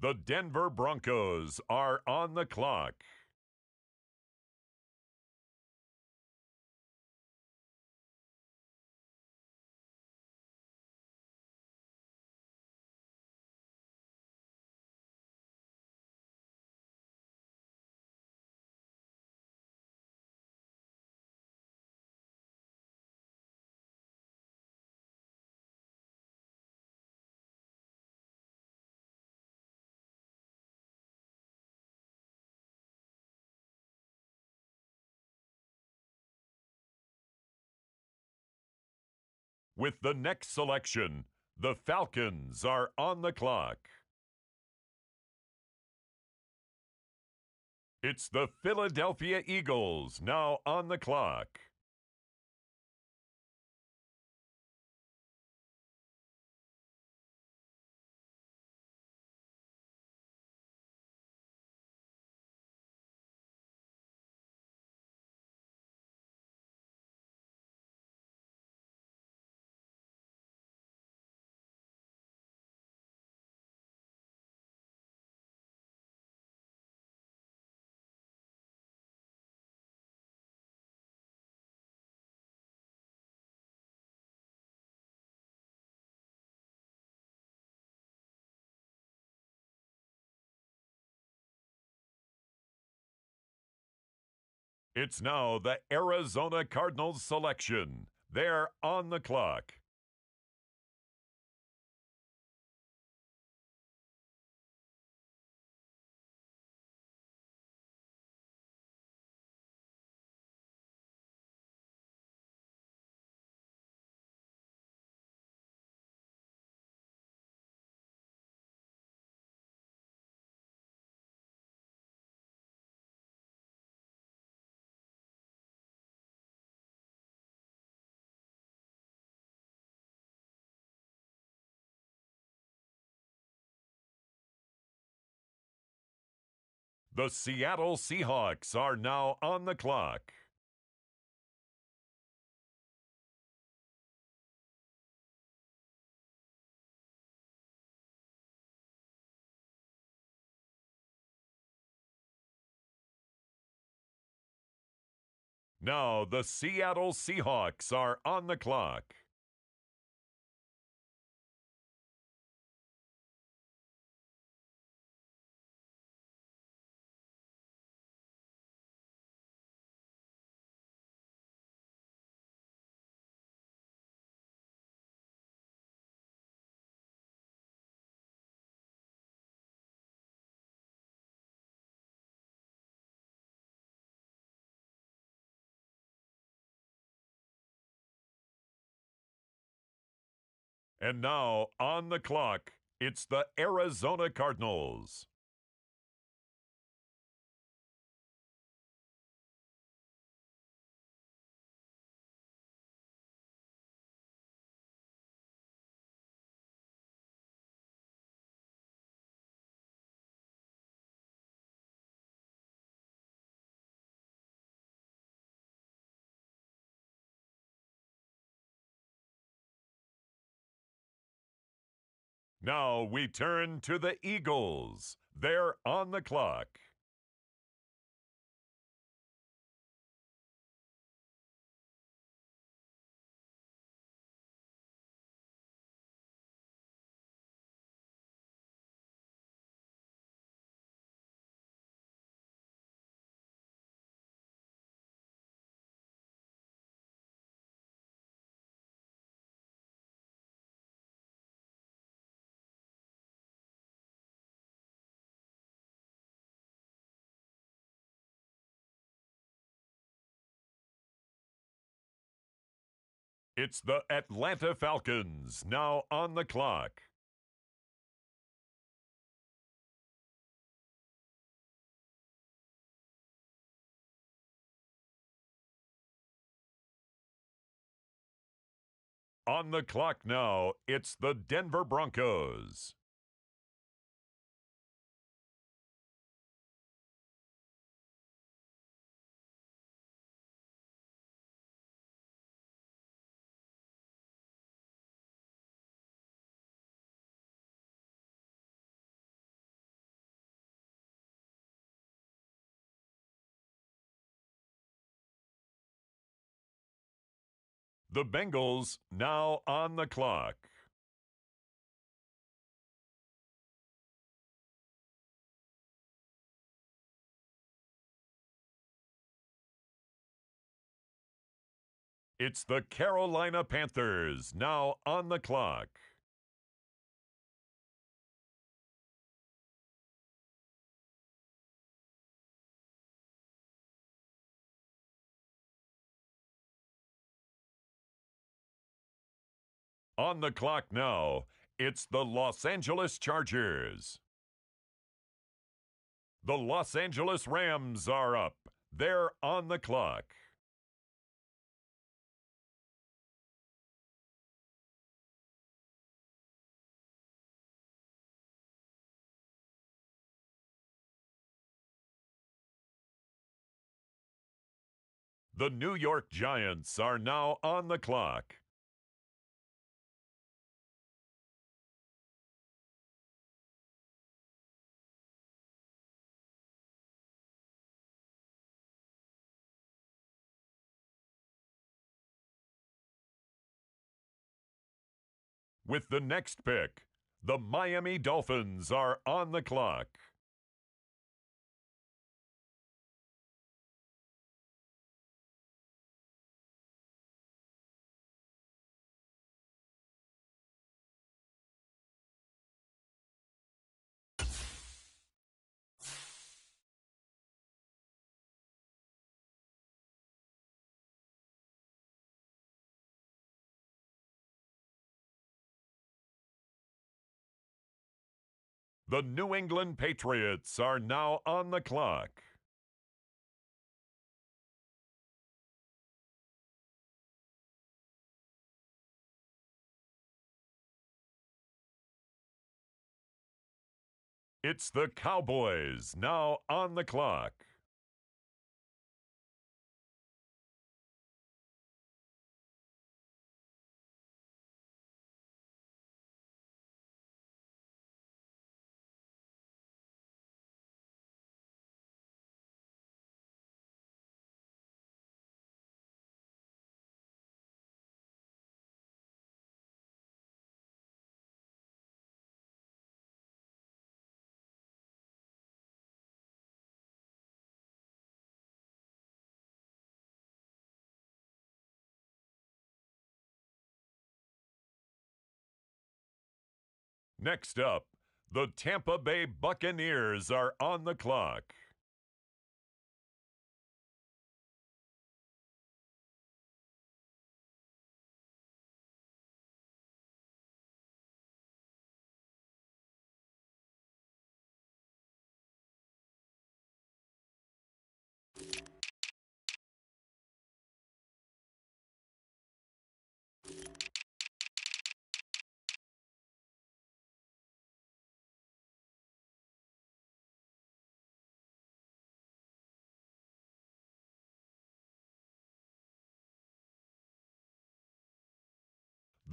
The Denver Broncos are on the clock. With the next selection, the Falcons are on the clock. It's the Philadelphia Eagles now on the clock. It's now the Arizona Cardinals selection. They're on the clock. The Seattle Seahawks are now on the clock. Now the Seattle Seahawks are on the clock. And now on the clock, it's the Arizona Cardinals. Now we turn to the Eagles. They're on the clock. It's the Atlanta Falcons, now on the clock. On the clock now, it's the Denver Broncos. The Bengals, now on the clock. It's the Carolina Panthers, now on the clock. On the clock now, it's the Los Angeles Chargers. The Los Angeles Rams are up. They're on the clock. The New York Giants are now on the clock. With the next pick, the Miami Dolphins are on the clock. The New England Patriots are now on the clock. It's the Cowboys now on the clock. Next up, the Tampa Bay Buccaneers are on the clock.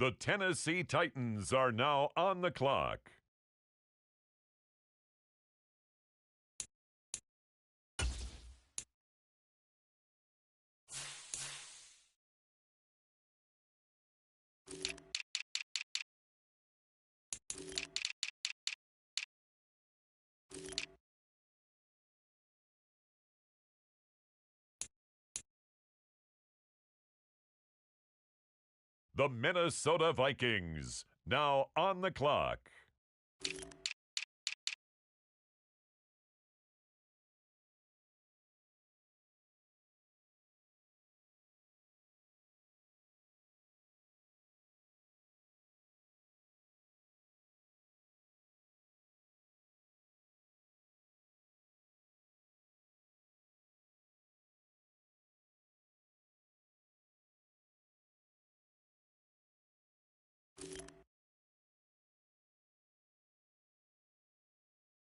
The Tennessee Titans are now on the clock. The Minnesota Vikings now on the clock.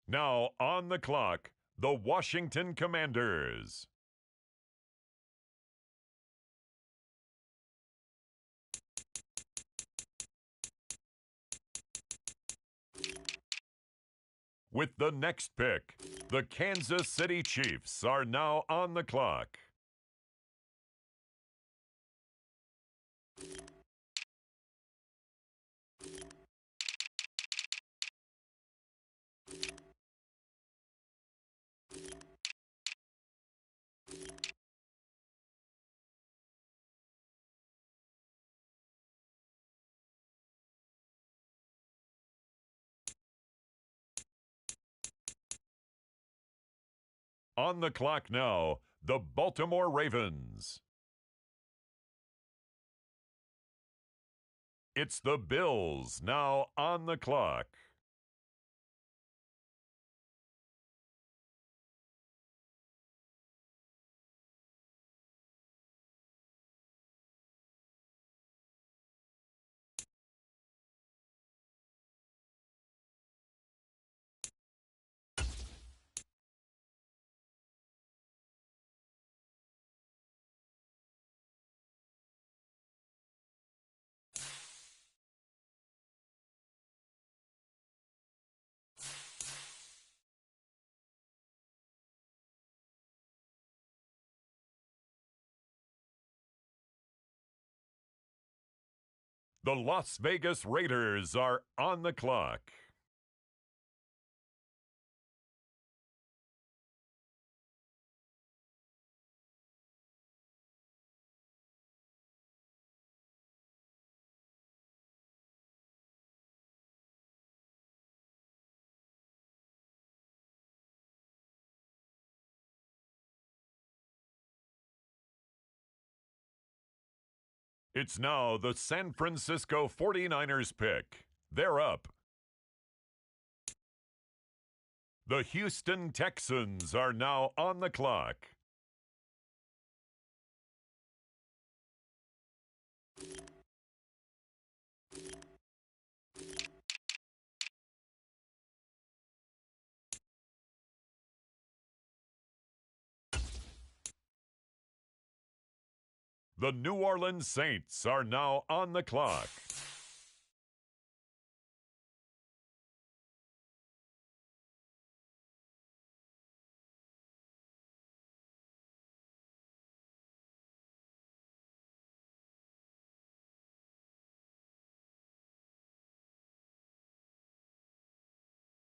Now on the clock, the Washington Commanders. With the next pick, the Kansas City Chiefs are now on the clock. On the clock now, the Baltimore Ravens. It's the Bills now on the clock. The Las Vegas Raiders are on the clock. It's now the San Francisco 49ers pick. They're up. The Houston Texans are now on the clock. The New Orleans Saints are now on the clock.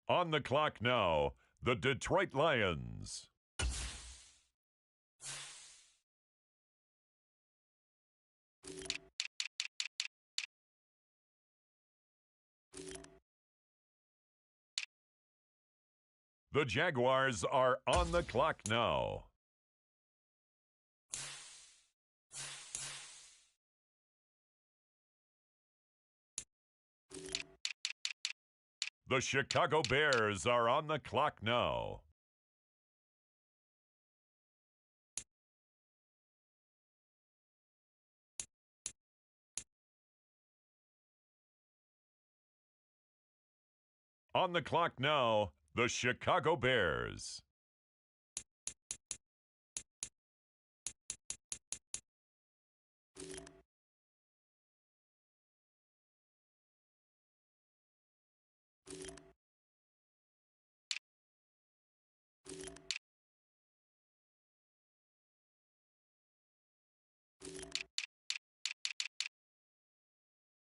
On the clock now, the Detroit Lions. The Jaguars are on the clock now. The Chicago Bears are on the clock now. On the clock now, the Chicago Bears.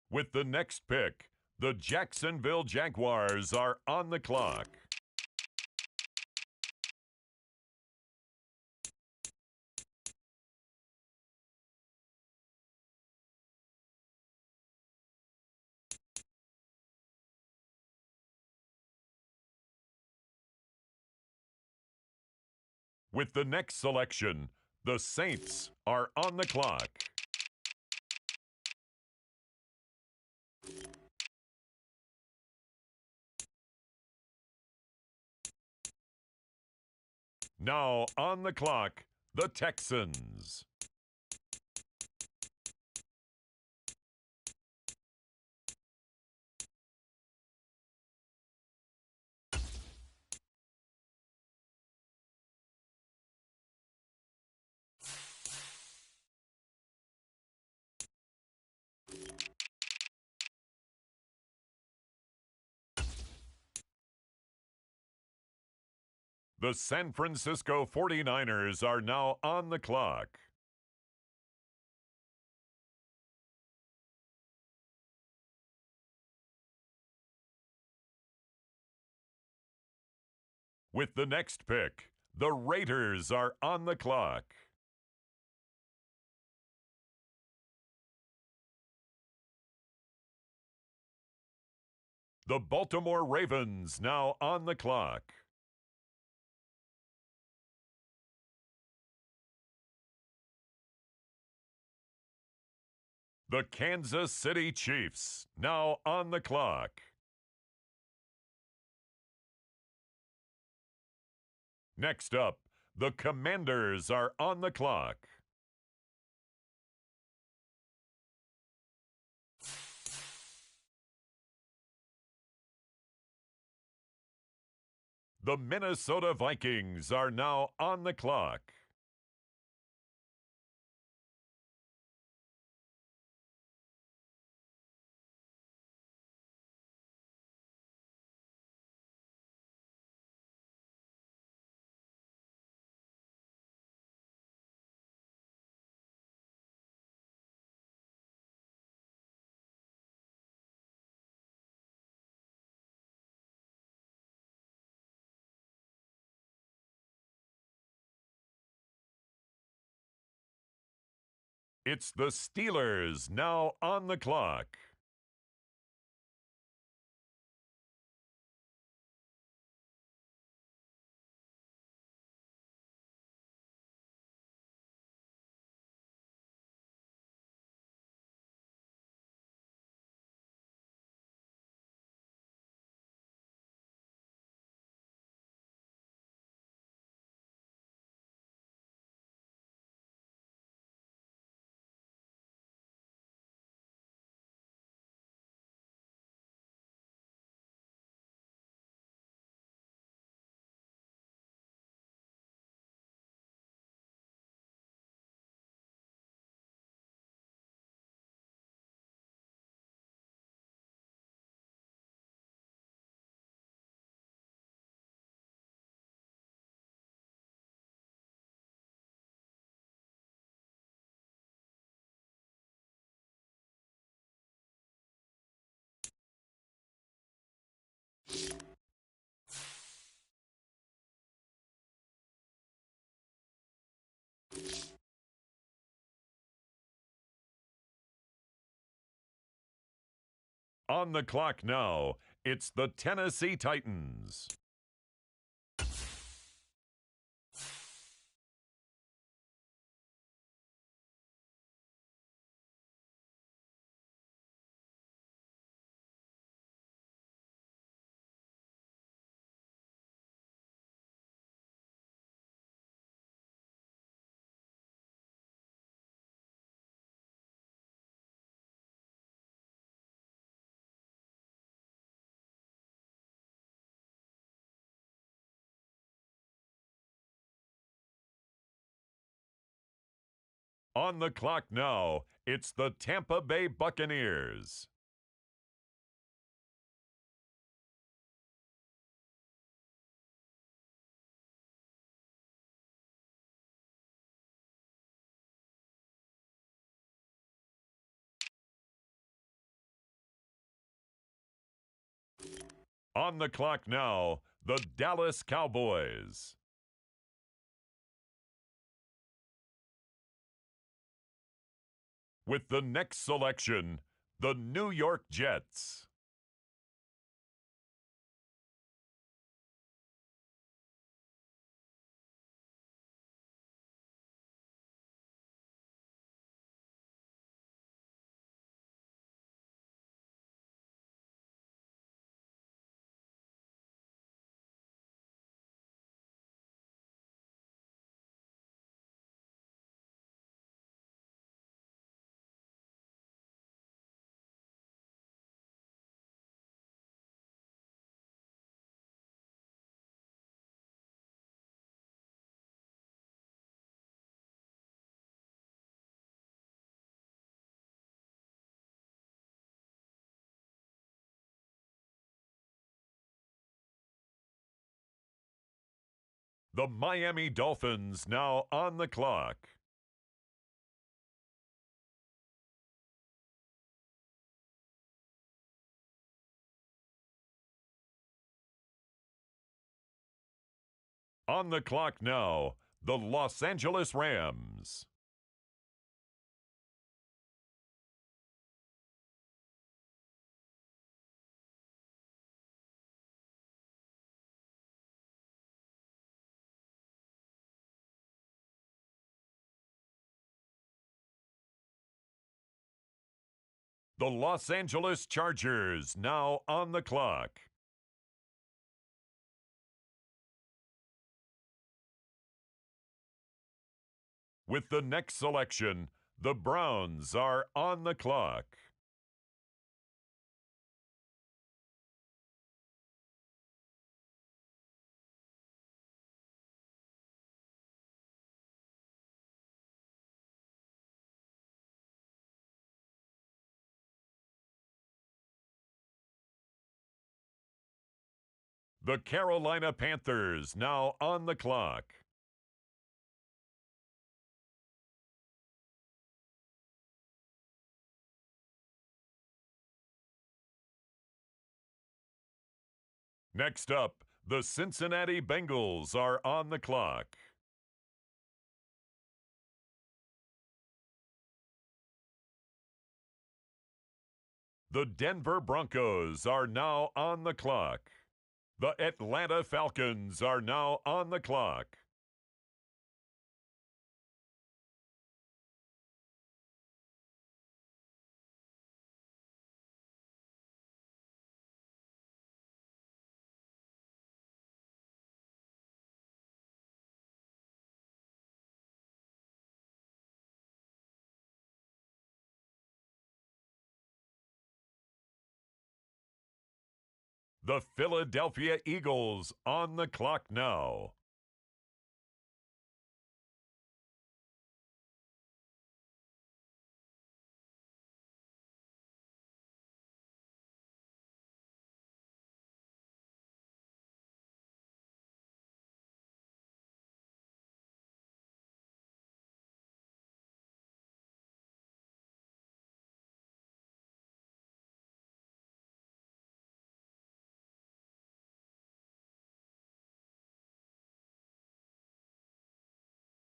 With the next pick, the Jacksonville Jaguars are on the clock. With the next selection, the Saints are on the clock. Now on the clock, the Texans. The San Francisco 49ers are now on the clock. With the next pick, the Raiders are on the clock. The Baltimore Ravens now on the clock. The Kansas City Chiefs now on the clock. Next up, the Commanders are on the clock. The Minnesota Vikings are now on the clock. It's the Steelers now on the clock. On the clock now, it's the Tennessee Titans. On the clock now, it's the Tampa Bay Buccaneers. On the clock now, the Dallas Cowboys. With the next selection, the New York Jets. The Miami Dolphins now on the clock. On the clock now, the Los Angeles Rams. The Los Angeles Chargers now on the clock. With the next selection, the Browns are on the clock. The Carolina Panthers now on the clock. Next up, the Cincinnati Bengals are on the clock. The Denver Broncos are now on the clock. The Atlanta Falcons are now on the clock. The Philadelphia Eagles on the clock now.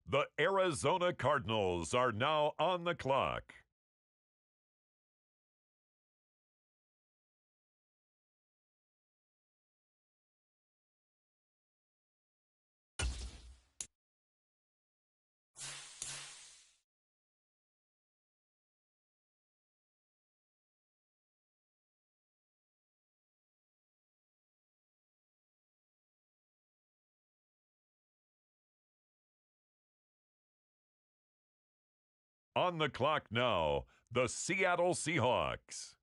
The Arizona Cardinals are now on the clock. On the clock now, the Seattle Seahawks.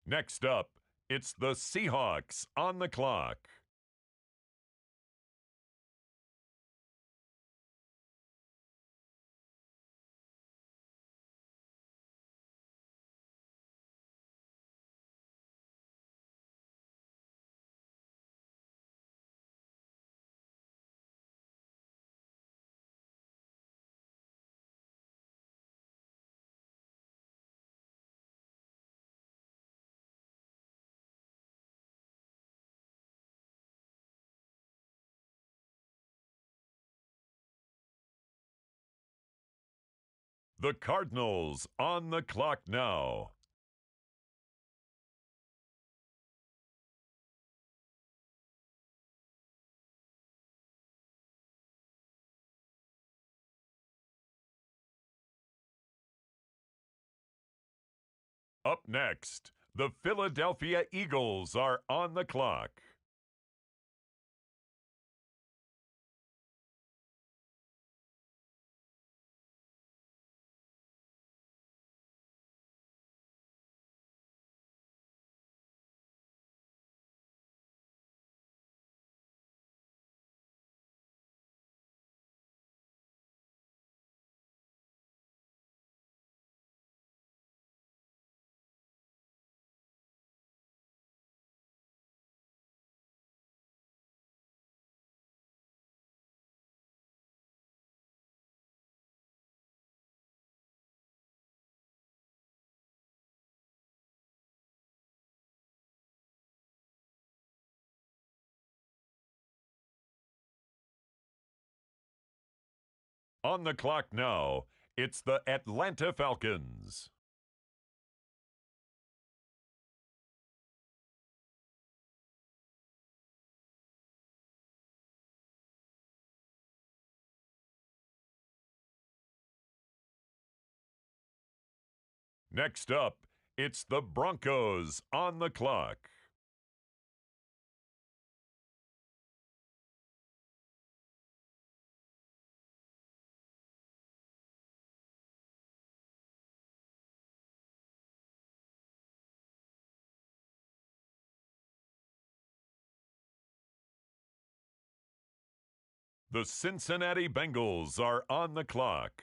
Next up, it's the Seahawks on the clock. The Cardinals on the clock now. Up next, the Philadelphia Eagles are on the clock. On the clock now, it's the Atlanta Falcons. Next up, it's the Broncos on the clock. The Cincinnati Bengals are on the clock.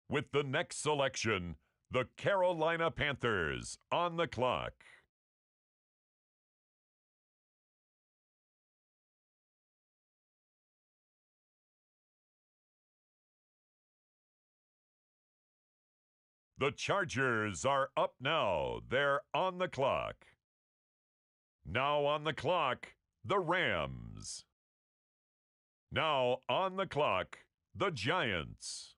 With the next selection, the Carolina Panthers on the clock. The Chargers are up now. They're on the clock. Now on the clock, the Rams. Now on the clock, the Giants.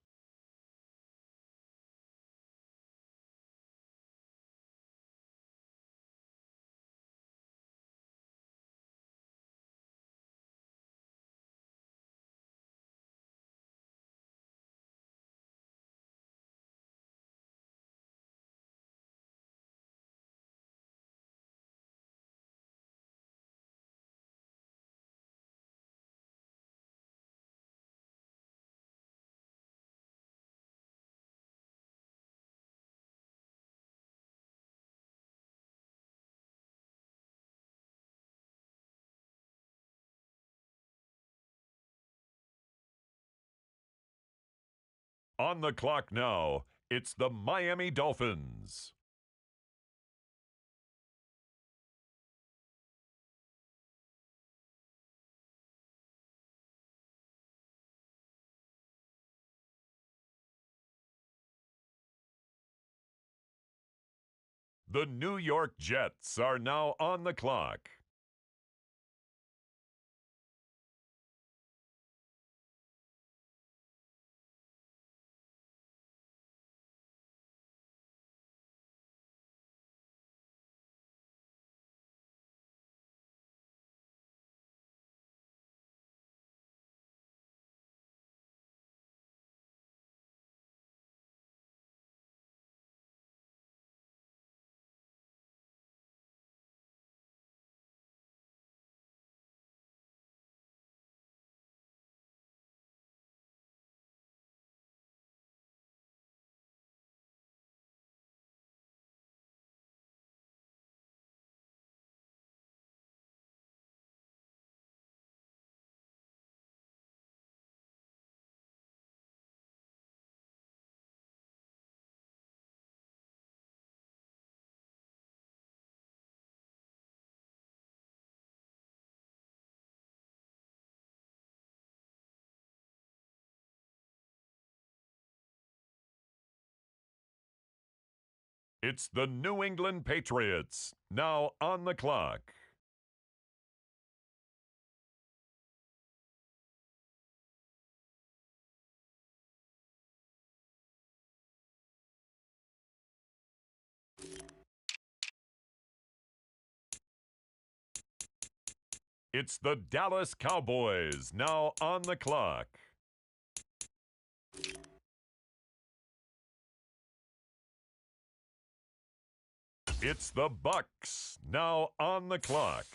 On the clock now, it's the Miami Dolphins. The New York Jets are now on the clock. It's the New England Patriots, now on the clock. It's the Dallas Cowboys, now on the clock. It's the Bucks, now on the clock.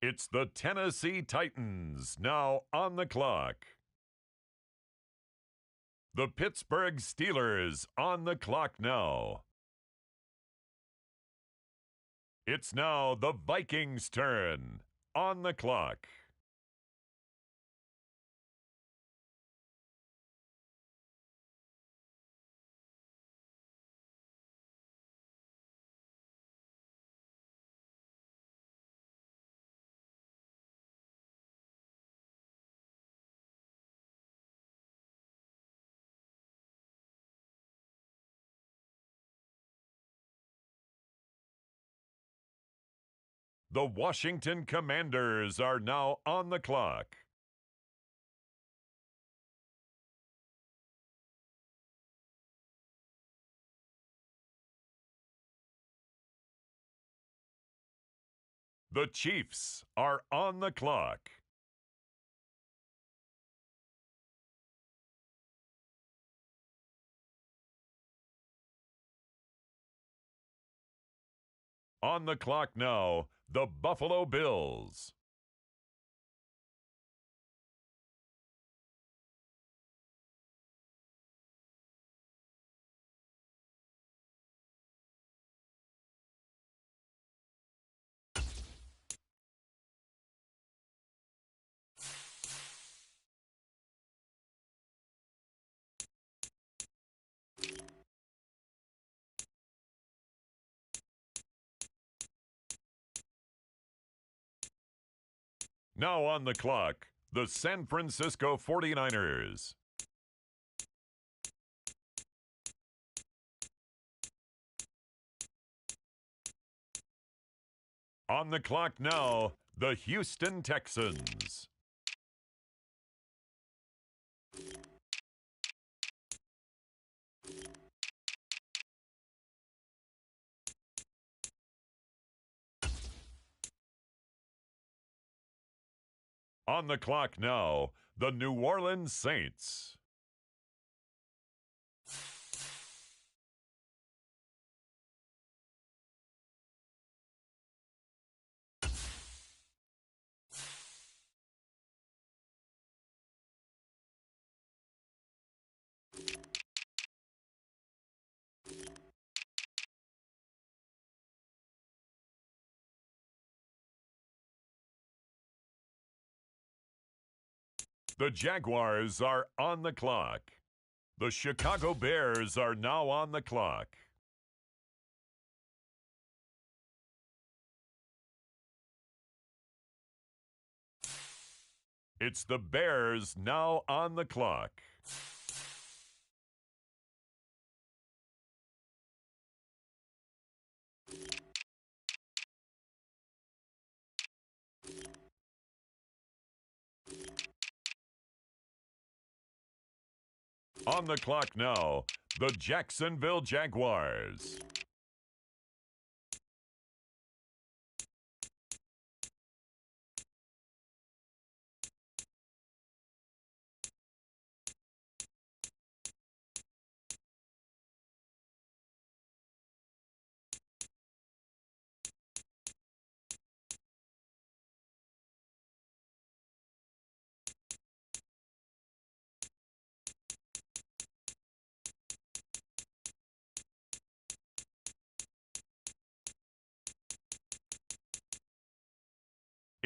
It's the Tennessee Titans, now on the clock. The Pittsburgh Steelers on the clock now. It's now the Vikings' turn on the clock. The Washington Commanders are now on the clock. The Chiefs are on the clock. On the clock now, the Buffalo Bills. Now on the clock, the San Francisco 49ers. On the clock now, the Houston Texans. On the clock now, the New Orleans Saints. The Jaguars are on the clock. The Chicago Bears are now on the clock. It's the Bears now on the clock. On the clock now, the Jacksonville Jaguars.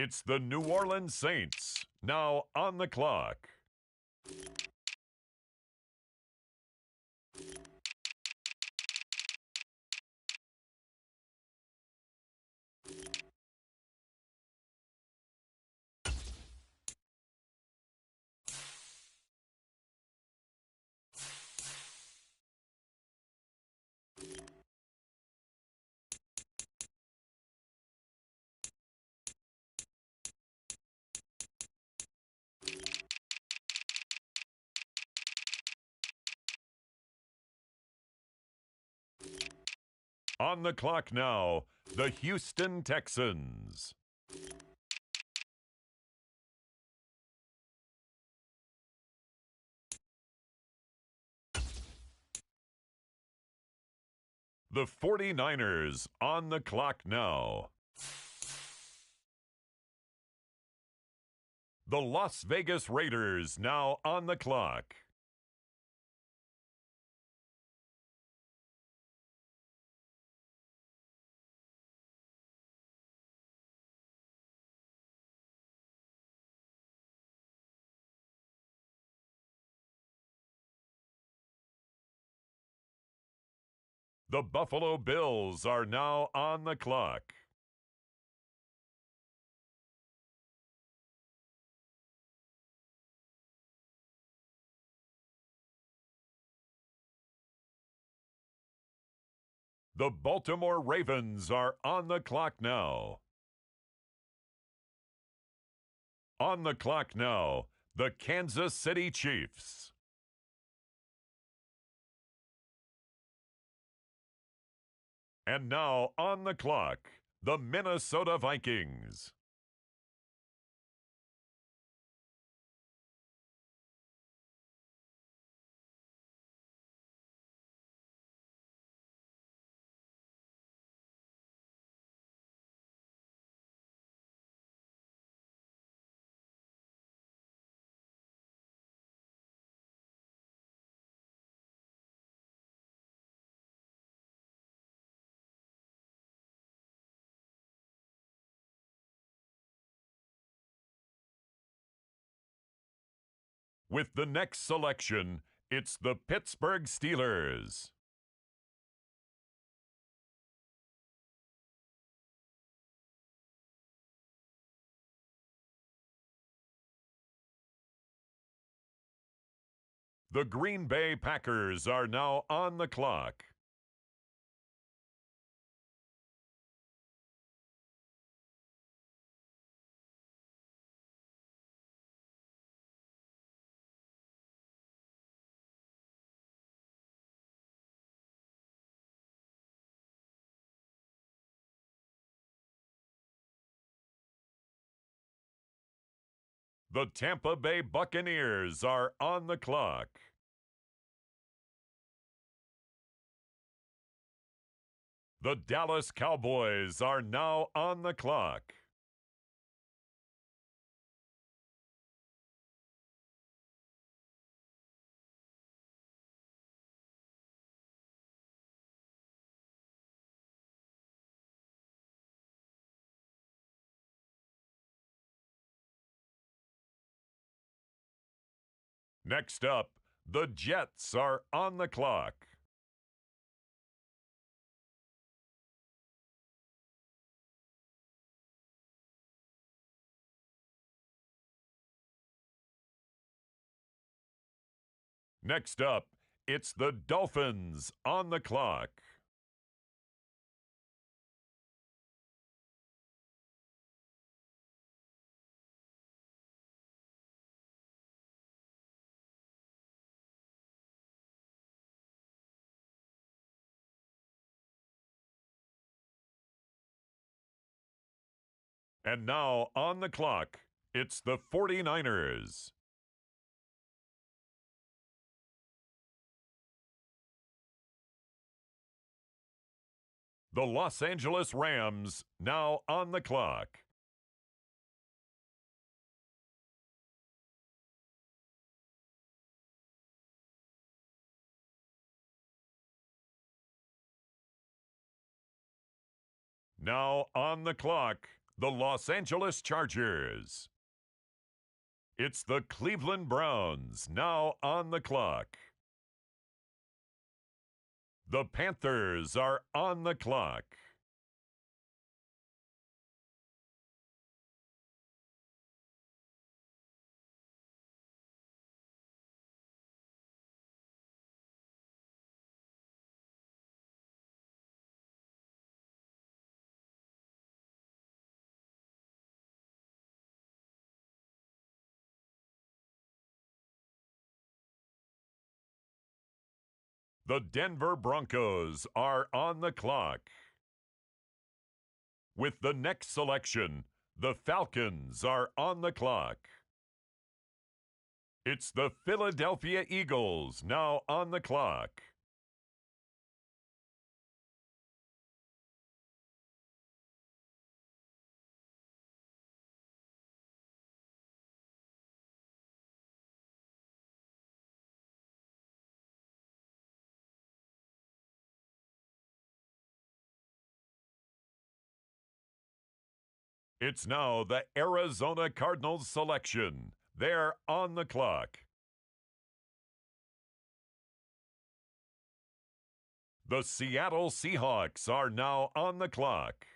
it's the New Orleans Saints, now on the clock. On the clock now, the Houston Texans. The 49ers on the clock now. The Las Vegas Raiders now on the clock. The Buffalo Bills are now on the clock. The Baltimore Ravens are on the clock now. On the clock now, the Kansas City Chiefs. And now on the clock, the Minnesota Vikings. With the next selection, it's the Pittsburgh Steelers. The Green Bay Packers are now on the clock. The Tampa Bay Buccaneers are on the clock. The Dallas Cowboys are now on the clock. Next up, the Jets are on the clock. Next up, it's the Dolphins on the clock. And now on the clock, it's the 49ers. The Los Angeles Rams now on the clock. Now on the clock, the Los Angeles Chargers. It's the Cleveland Browns now on the clock. The Panthers are on the clock. The Denver Broncos are on the clock. With the next selection, the Falcons are on the clock. It's the Philadelphia Eagles now on the clock. It's now the Arizona Cardinals selection. They're on the clock. The Seattle Seahawks are now on the clock.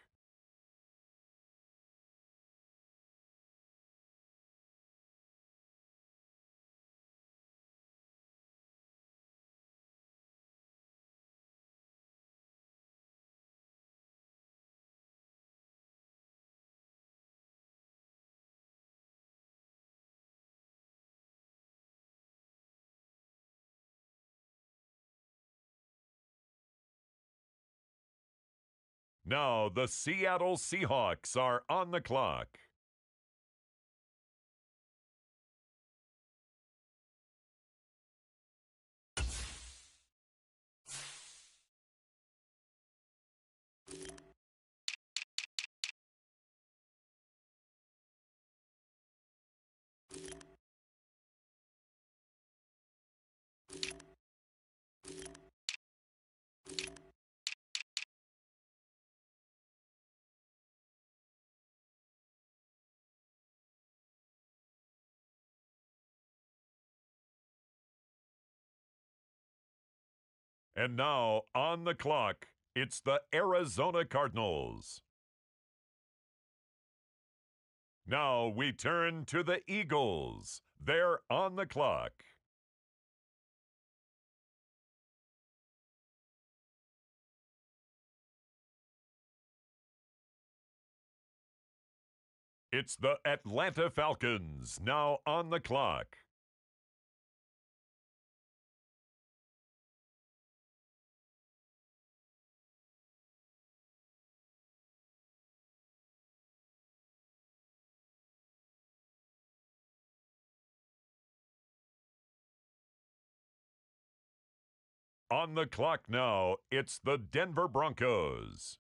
Now the Seattle Seahawks are on the clock. And now on the clock, it's the Arizona Cardinals. Now we turn to the Eagles. They're on the clock. It's the Atlanta Falcons now on the clock. On the clock now, it's the Denver Broncos.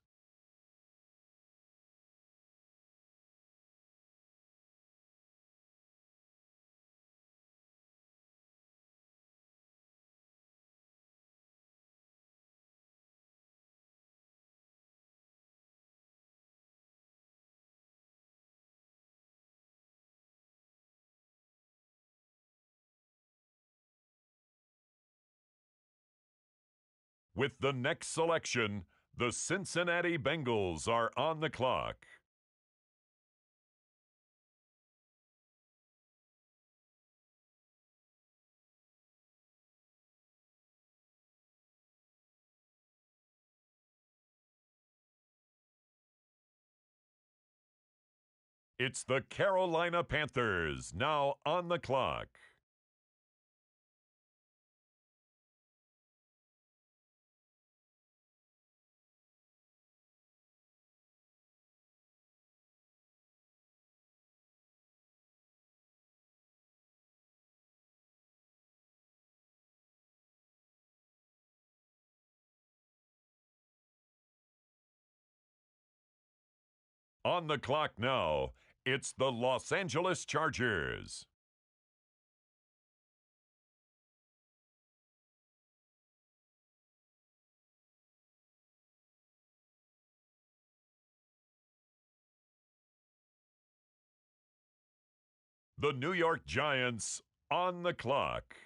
With the next selection, the Cincinnati Bengals are on the clock. It's the Carolina Panthers now on the clock. On the clock now, it's the Los Angeles Chargers. The New York Giants on the clock.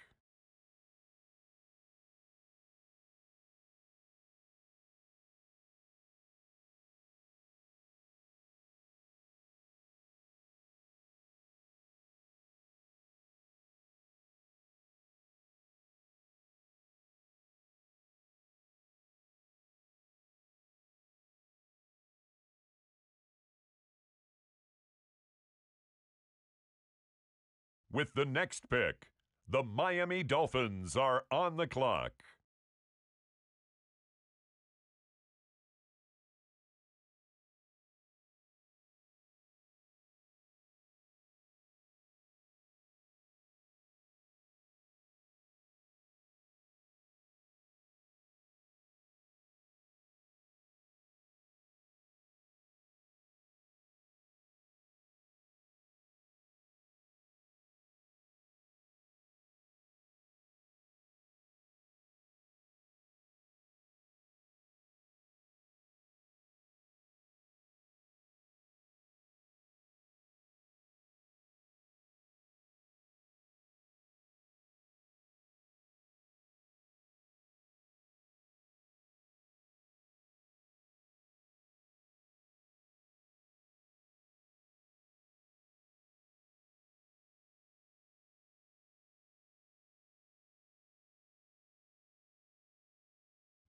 With the next pick, the Miami Dolphins are on the clock.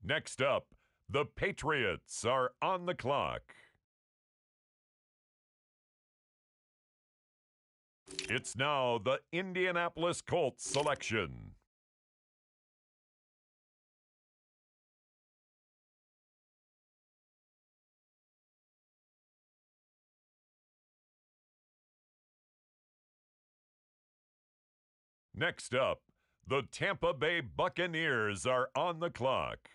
Next up, the Patriots are on the clock. It's now the Indianapolis Colts selection. Next up, the Tampa Bay Buccaneers are on the clock.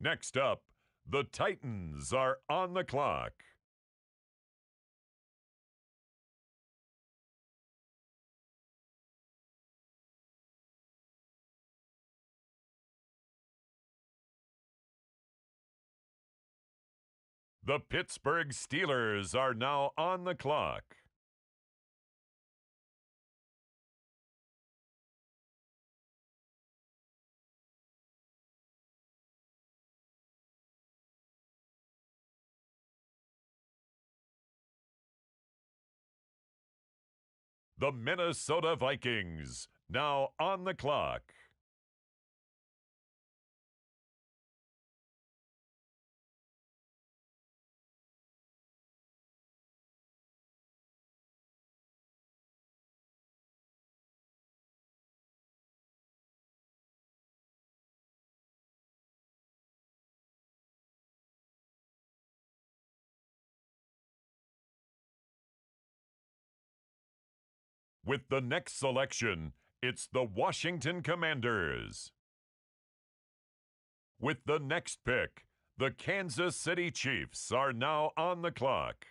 Next up, the Titans are on the clock. The Pittsburgh Steelers are now on the clock. The Minnesota Vikings, now on the clock. With the next selection, it's the Washington Commanders. With the next pick, the Kansas City Chiefs are now on the clock.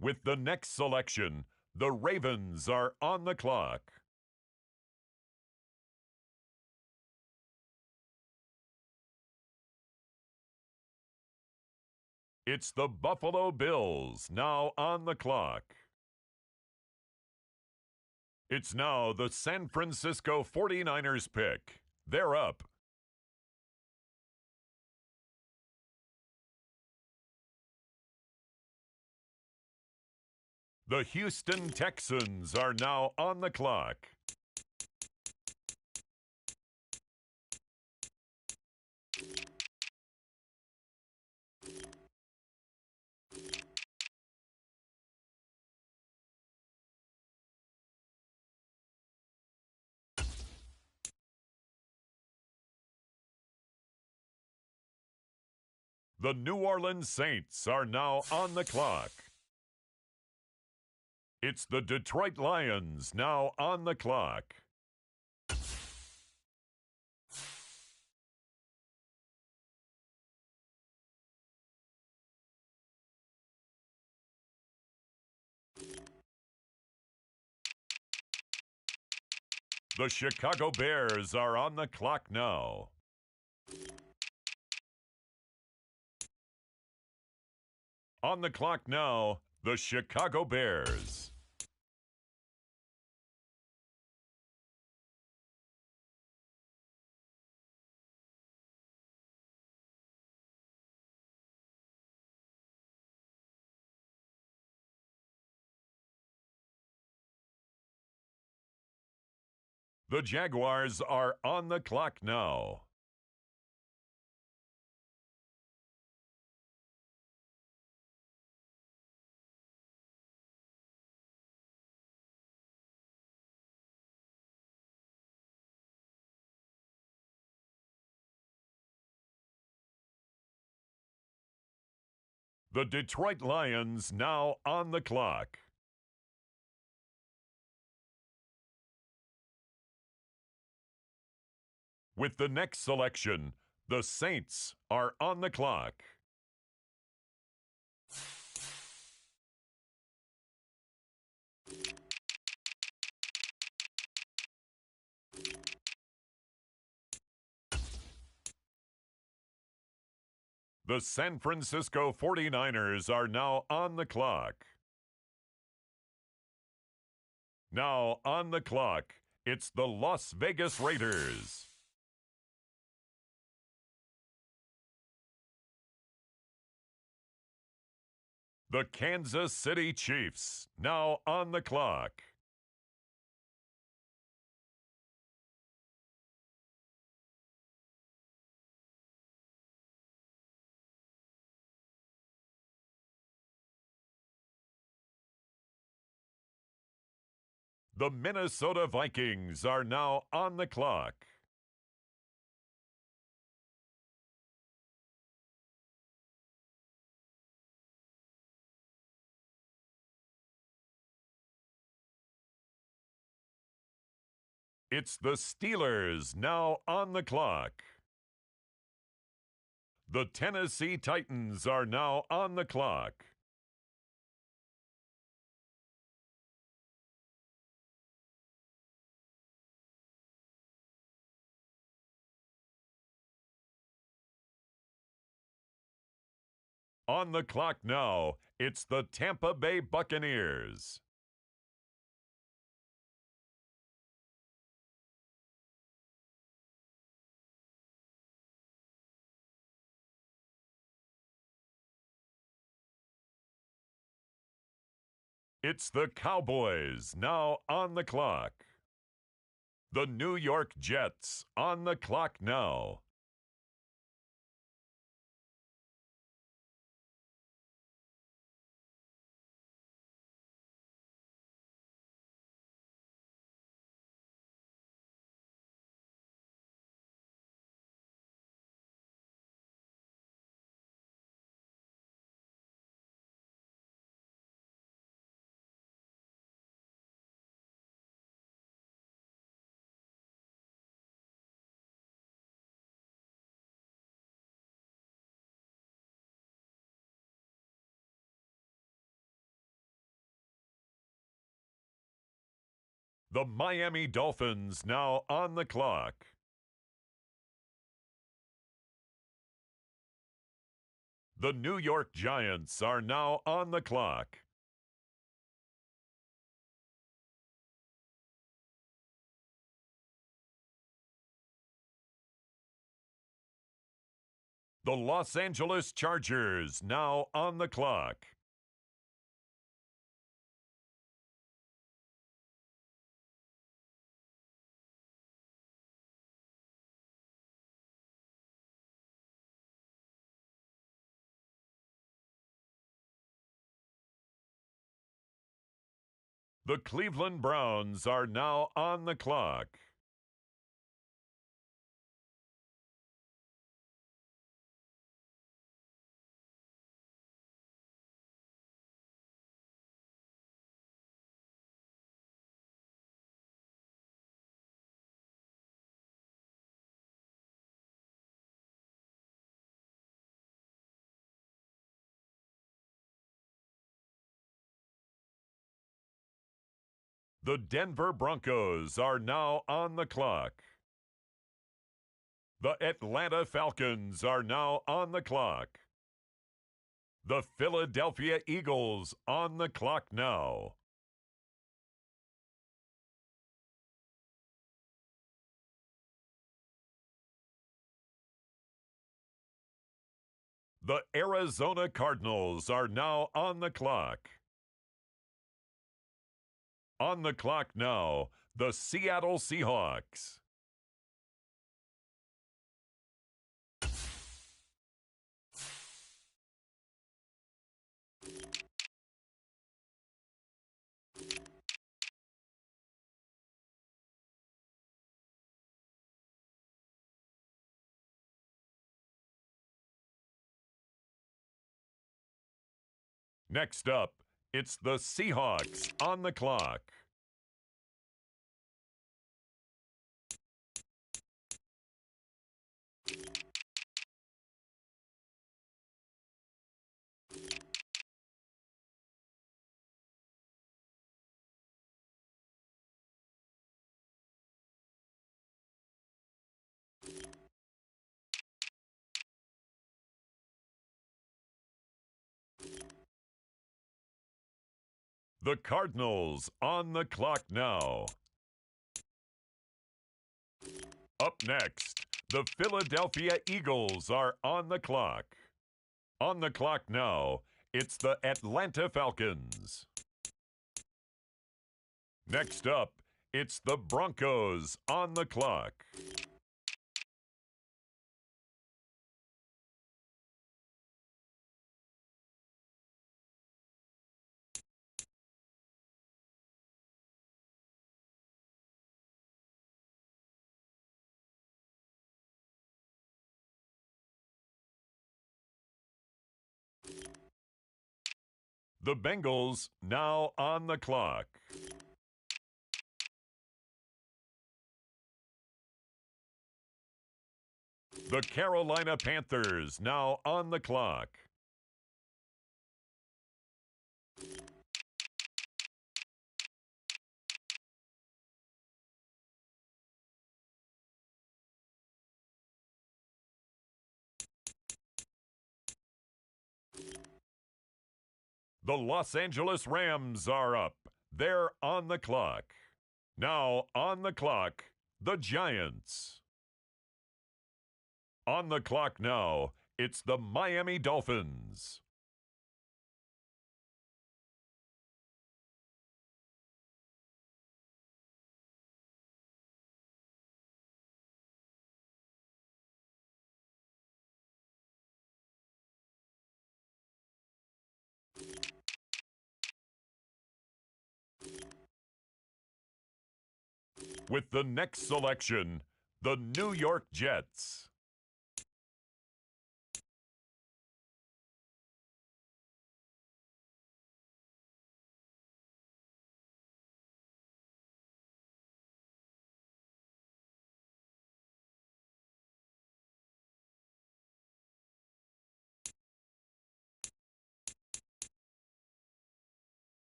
With the next selection, the Ravens are on the clock. It's the Buffalo Bills now on the clock. It's now the San Francisco 49ers pick. They're up. The Houston Texans are now on the clock. The New Orleans Saints are now on the clock. It's the Detroit Lions now on the clock. The Chicago Bears are on the clock now. On the clock now, the Chicago Bears. The Jaguars are on the clock now. The Detroit Lions now on the clock. With the next selection, the Saints are on the clock. The San Francisco 49ers are now on the clock. Now on the clock, it's the Las Vegas Raiders. The Kansas City Chiefs, now on the clock. The Minnesota Vikings are now on the clock. It's the Steelers now on the clock. The Tennessee Titans are now on the clock. On the clock now, it's the Tampa Bay Buccaneers. It's the Cowboys now on the clock. The New York Jets on the clock now. The Miami Dolphins now on the clock. The New York Giants are now on the clock. The Los Angeles Chargers now on the clock. The Cleveland Browns are now on the clock. The Denver Broncos are now on the clock. The Atlanta Falcons are now on the clock. The Philadelphia Eagles on the clock now. The Arizona Cardinals are now on the clock. On the clock now, the Seattle Seahawks. Next up, it's the Seahawks on the clock. The Cardinals on the clock now. Up next, the Philadelphia Eagles are on the clock. On the clock now, it's the Atlanta Falcons. Next up, it's the Broncos on the clock. The Bengals now on the clock. The Carolina Panthers now on the clock. The Los Angeles Rams are up. They're on the clock. Now on the clock, the Giants. On the clock now, it's the Miami Dolphins. With the next selection, the New York Jets.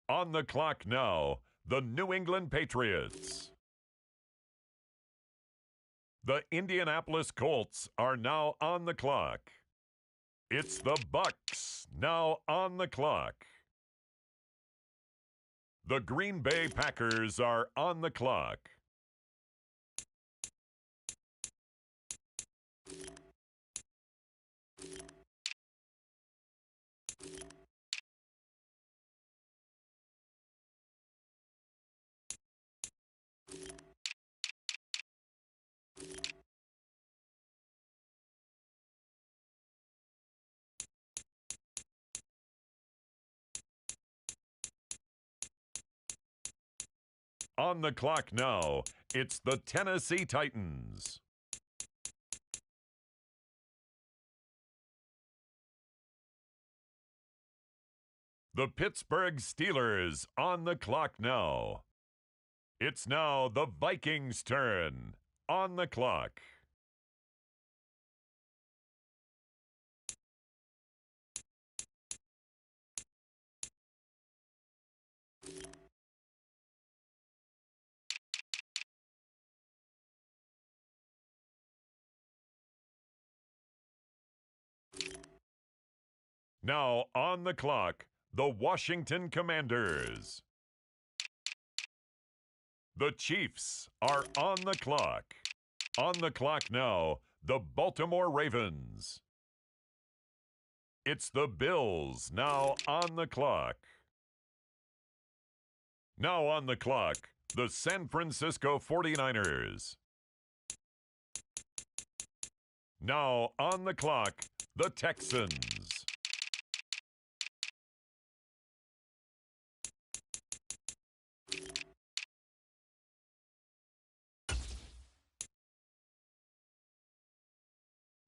On the clock now, the New England Patriots. The Indianapolis Colts are now on the clock. It's the Bucks now on the clock. The Green Bay Packers are on the clock. On the clock now, it's the Tennessee Titans. The Pittsburgh Steelers on the clock now. It's now the Vikings' turn on the clock. Now on the clock, the Washington Commanders. The Chiefs are on the clock. On the clock now, the Baltimore Ravens. It's the Bills now on the clock. Now on the clock, the San Francisco 49ers. Now on the clock, the Texans.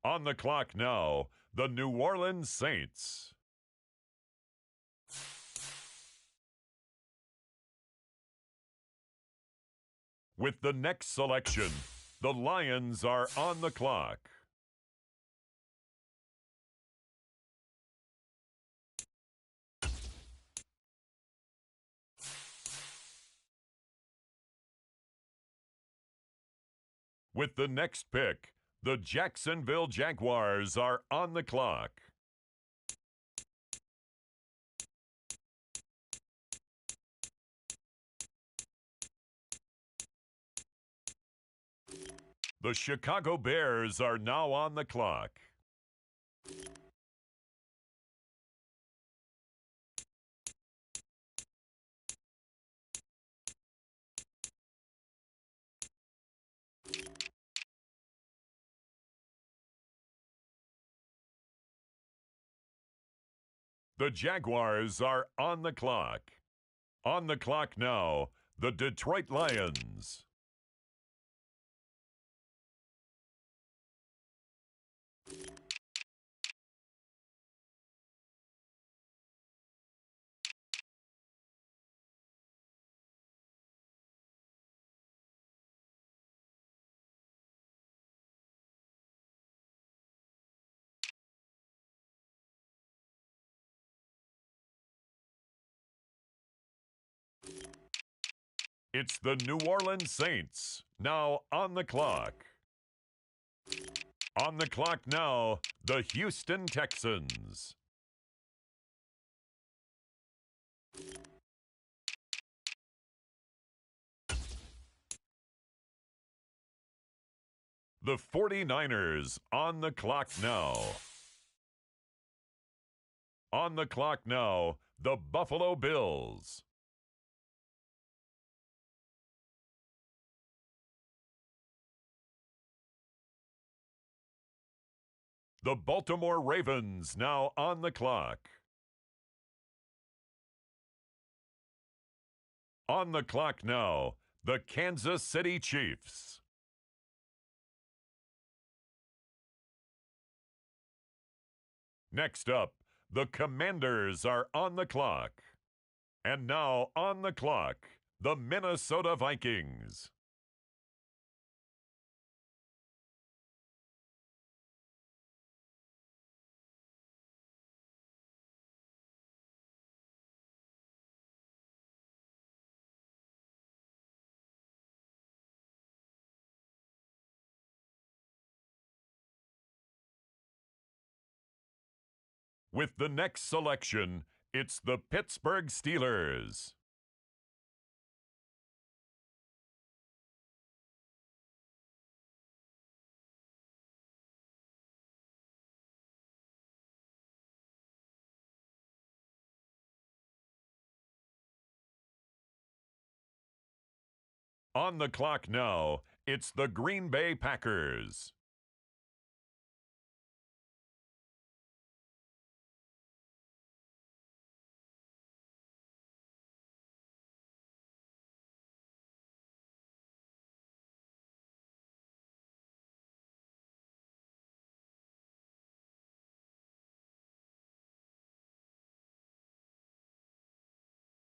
On the clock now, the New Orleans Saints. With the next selection, the Lions are on the clock. With the next pick, the Jacksonville Jaguars are on the clock. The Chicago Bears are now on the clock. The Jaguars are on the clock. On the clock now, the Detroit Lions. It's the New Orleans Saints, now on the clock. On the clock now, the Houston Texans. The 49ers on the clock now. On the clock now, the Buffalo Bills. The Baltimore Ravens now on the clock. On the clock now, the Kansas City Chiefs. Next up, the Commanders are on the clock. And now on the clock, the Minnesota Vikings. With the next selection, it's the Pittsburgh Steelers. On the clock now, it's the Green Bay Packers.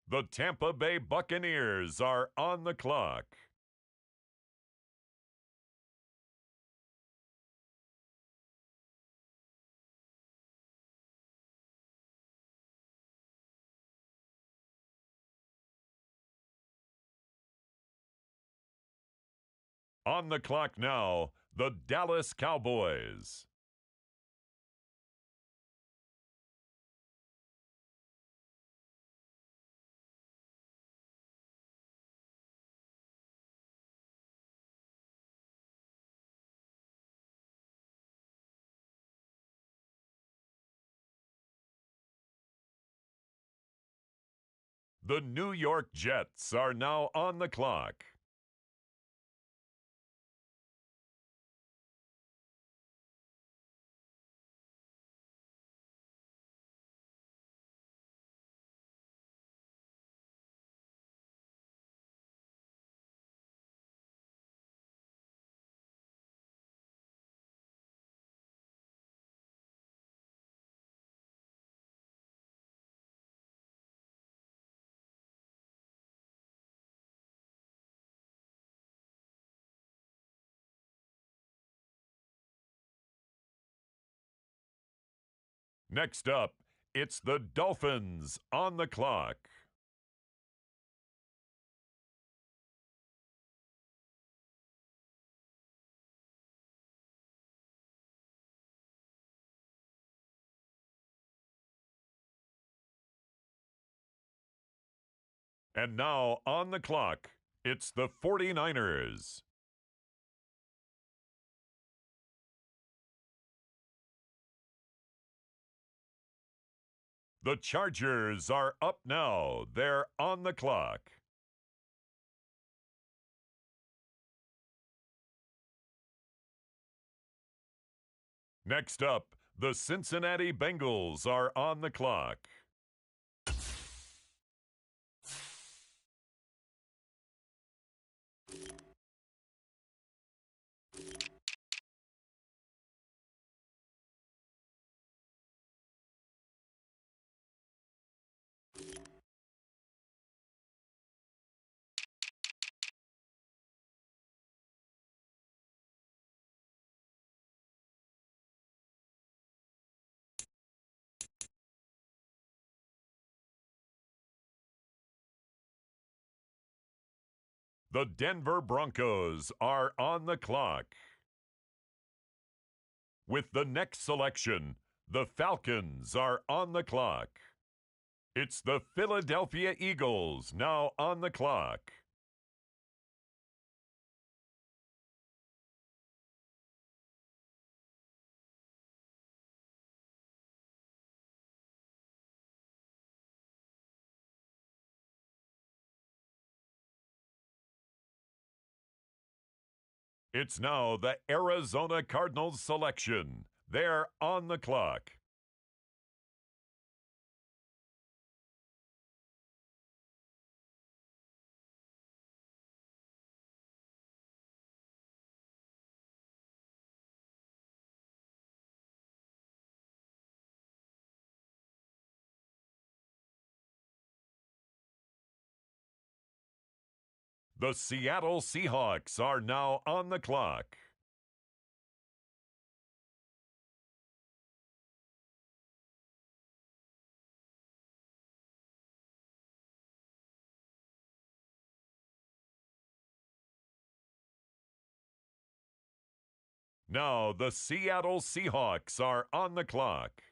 The Tampa Bay Buccaneers are on the clock. On the clock now, the Dallas Cowboys. The New York Jets are now on the clock. Next up, it's the Dolphins on the clock. And now on the clock, it's the 49ers. The Chargers are up now. They're on the clock. Next up, the Cincinnati Bengals are on the clock. The Denver Broncos are on the clock. With the next selection, the Falcons are on the clock. It's the Philadelphia Eagles now on the clock. It's now the Arizona Cardinals selection. They're on the clock. The Seattle Seahawks are now on the clock. Now the Seattle Seahawks are on the clock.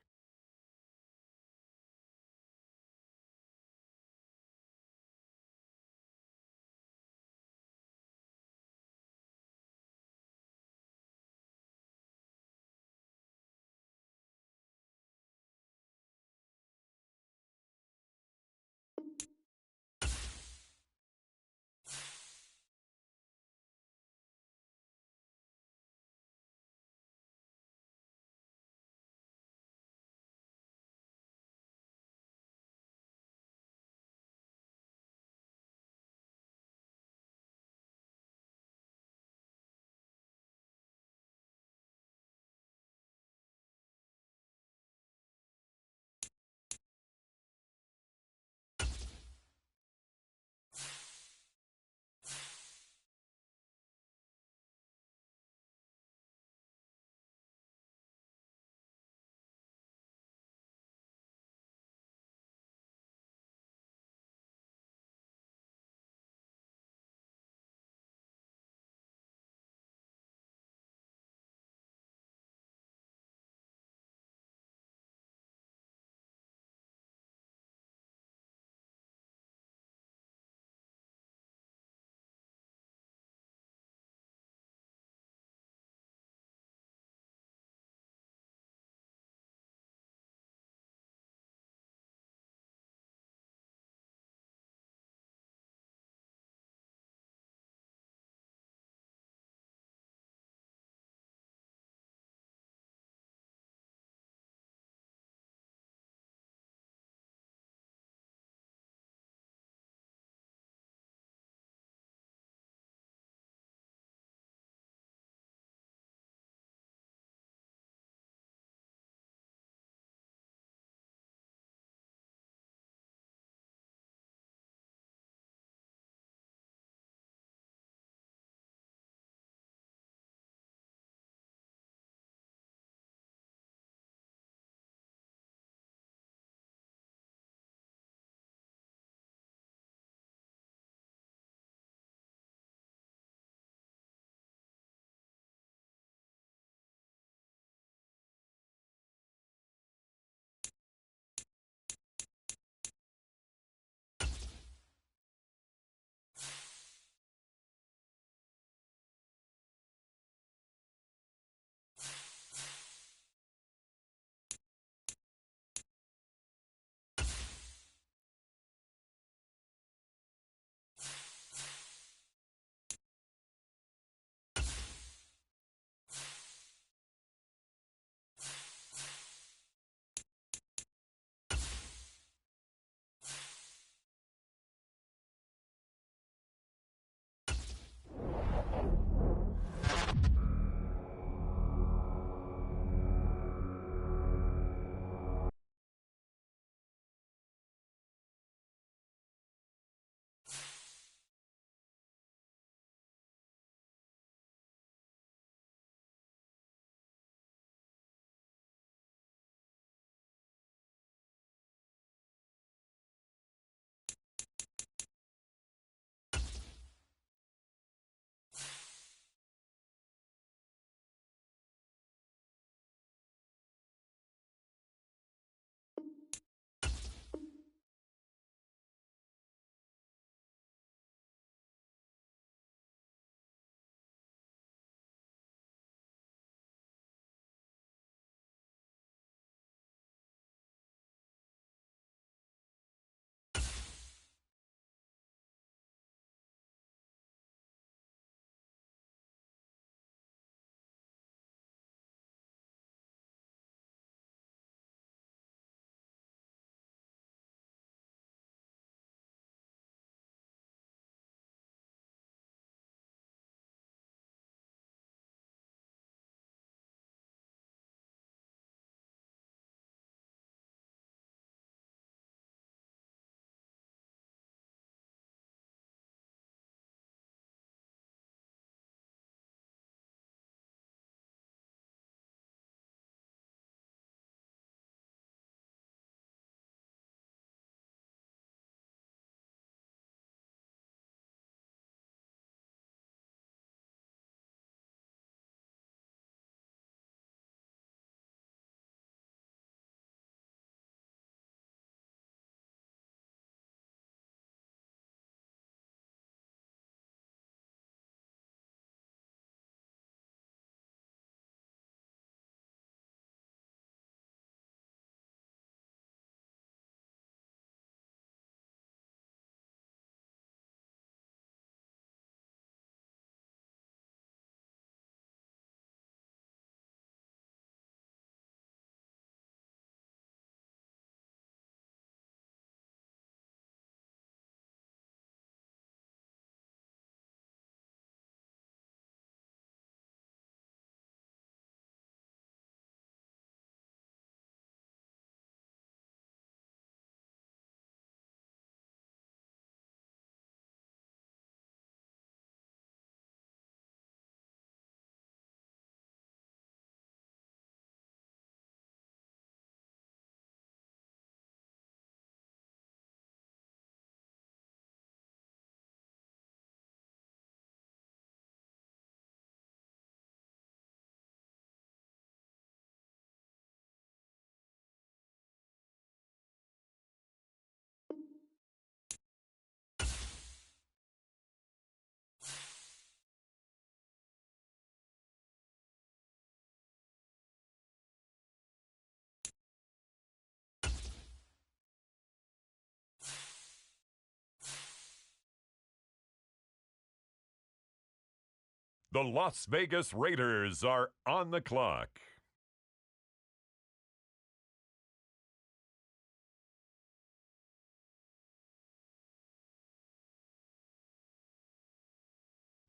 The Las Vegas Raiders are on the clock.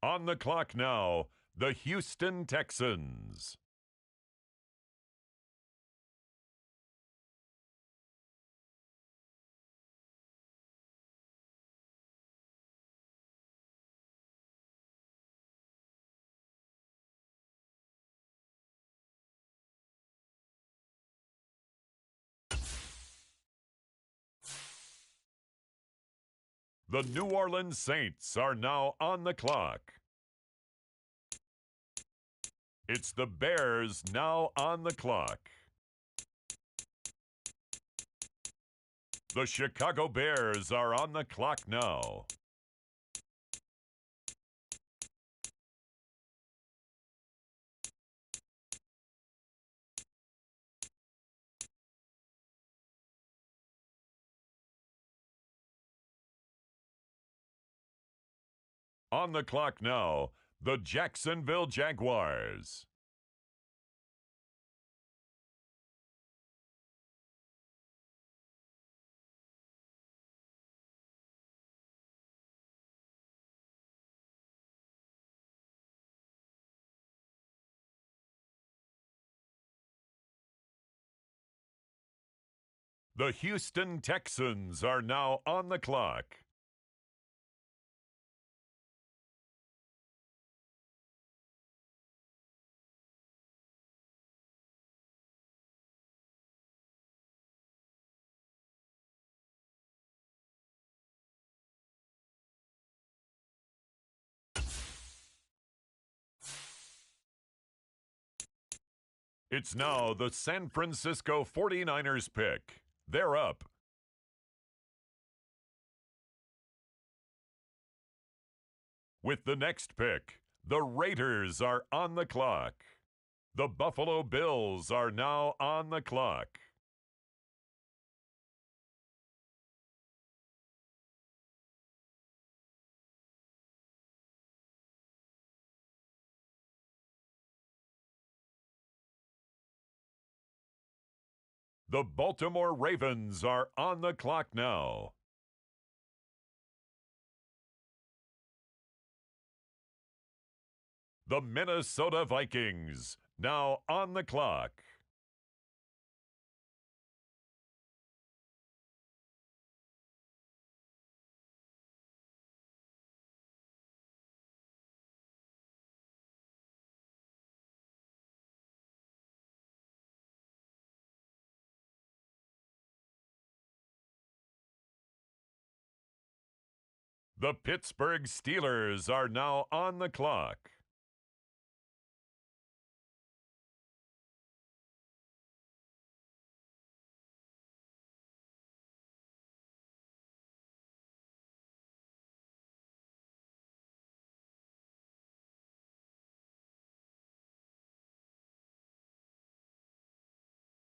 On the clock now, the Houston Texans. The New Orleans Saints are now on the clock. It's the Bears now on the clock. The Chicago Bears are on the clock now. On the clock now, the Jacksonville Jaguars. The Houston Texans are now on the clock. It's now the San Francisco 49ers pick. They're up. With the next pick, the Raiders are on the clock. The Buffalo Bills are now on the clock. The Baltimore Ravens are on the clock now. The Minnesota Vikings now on the clock. The Pittsburgh Steelers are now on the clock.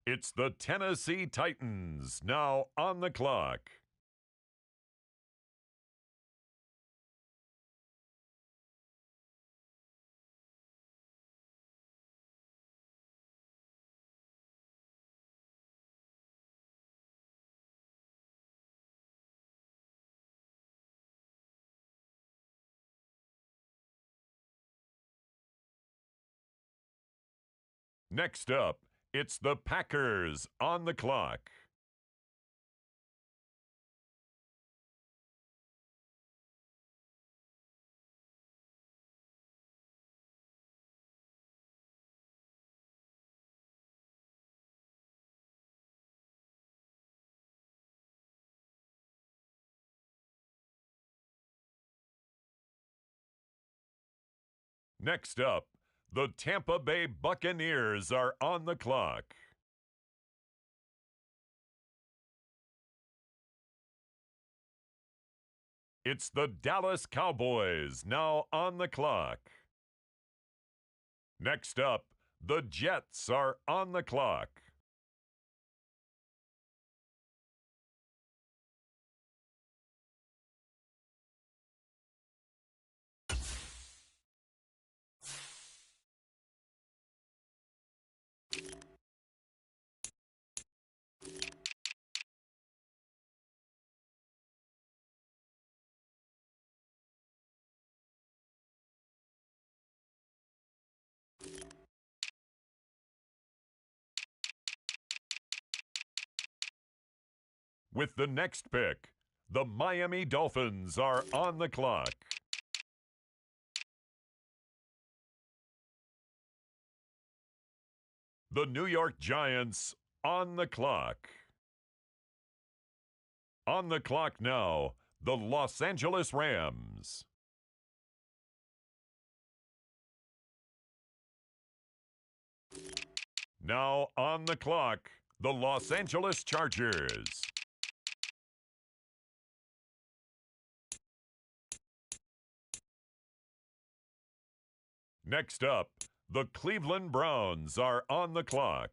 It's the Tennessee Titans now on the clock. Next up, it's the Packers on the clock. Next up, the Tampa Bay Buccaneers are on the clock. It's the Dallas Cowboys now on the clock. Next up, the Jets are on the clock. With the next pick, the Miami Dolphins are on the clock. The New York Giants on the clock. On the clock now, the Los Angeles Rams. Now on the clock, the Los Angeles Chargers. Next up, the Cleveland Browns are on the clock.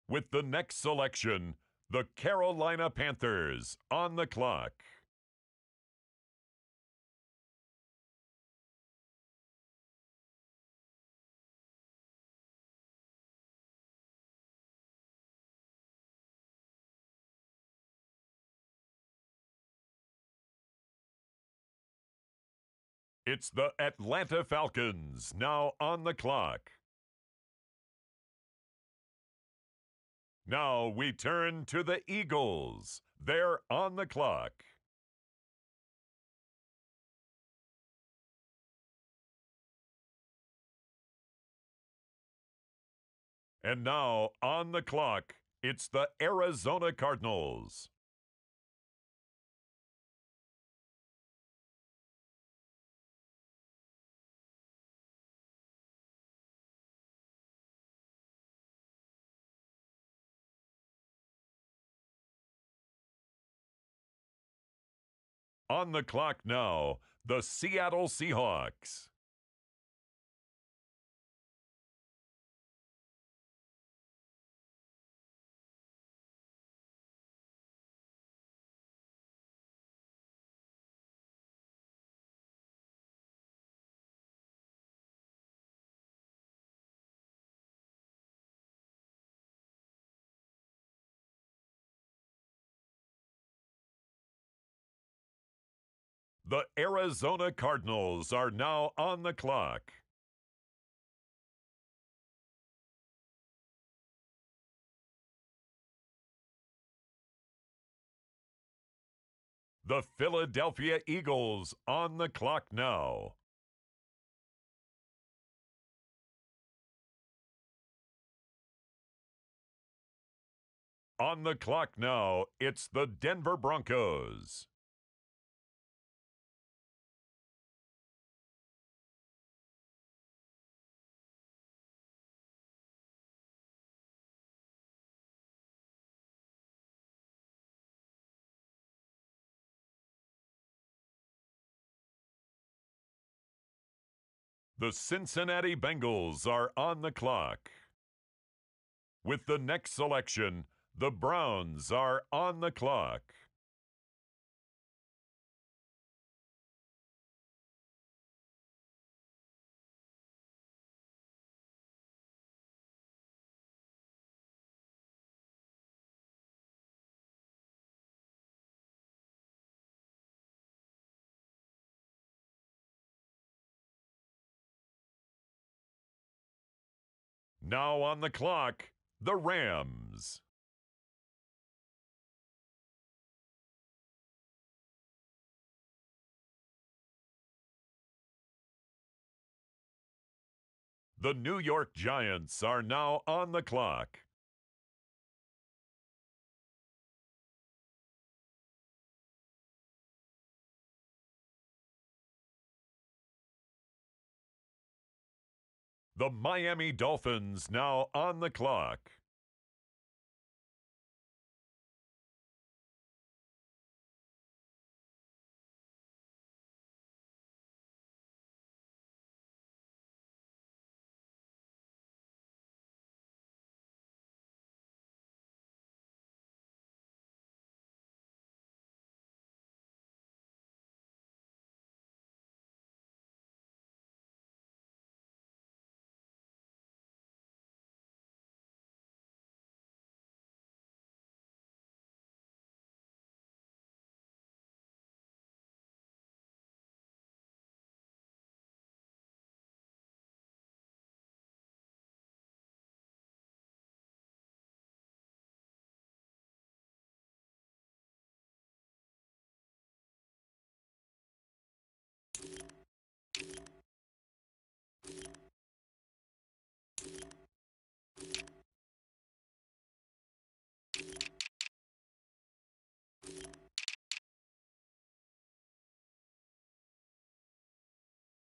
With the next selection, the Carolina Panthers on the clock. It's the Atlanta Falcons now on the clock. Now we turn to the Eagles. They're on the clock. And now on the clock, it's the Arizona Cardinals. On the clock now, the Seattle Seahawks. The Arizona Cardinals are now on the clock. The Philadelphia Eagles on the clock now. On the clock now, it's the Denver Broncos. The Cincinnati Bengals are on the clock. With the next selection, the Browns are on the clock. Now on the clock, the Rams. The New York Giants are now on the clock. The Miami Dolphins now on the clock.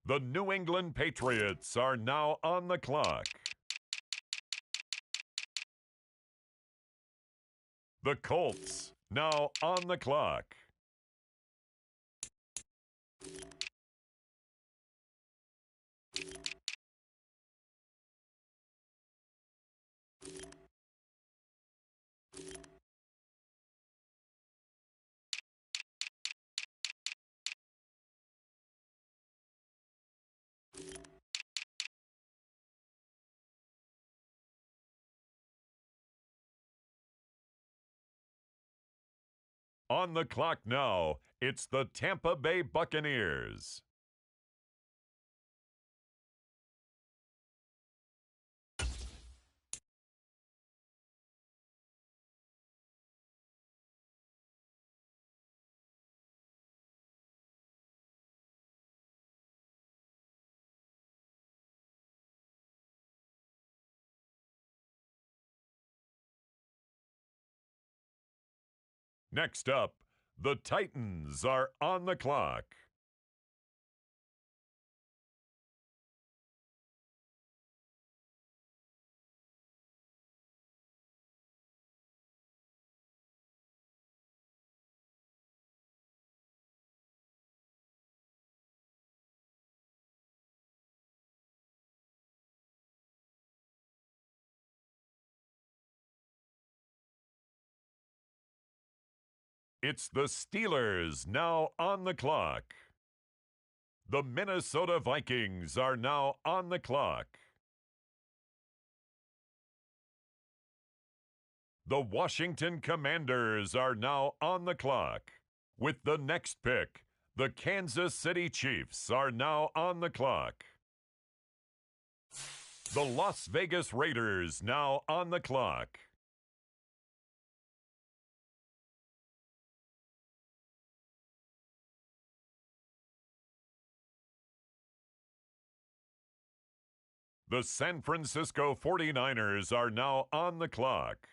The New England Patriots are now on the clock. The Colts now on the clock. On the clock now, it's the Tampa Bay Buccaneers. Next up, the Titans are on the clock. It's the Steelers now on the clock. The Minnesota Vikings are now on the clock. The Washington Commanders are now on the clock. With the next pick, the Kansas City Chiefs are now on the clock. The Las Vegas Raiders now on the clock. The San Francisco 49ers are now on the clock.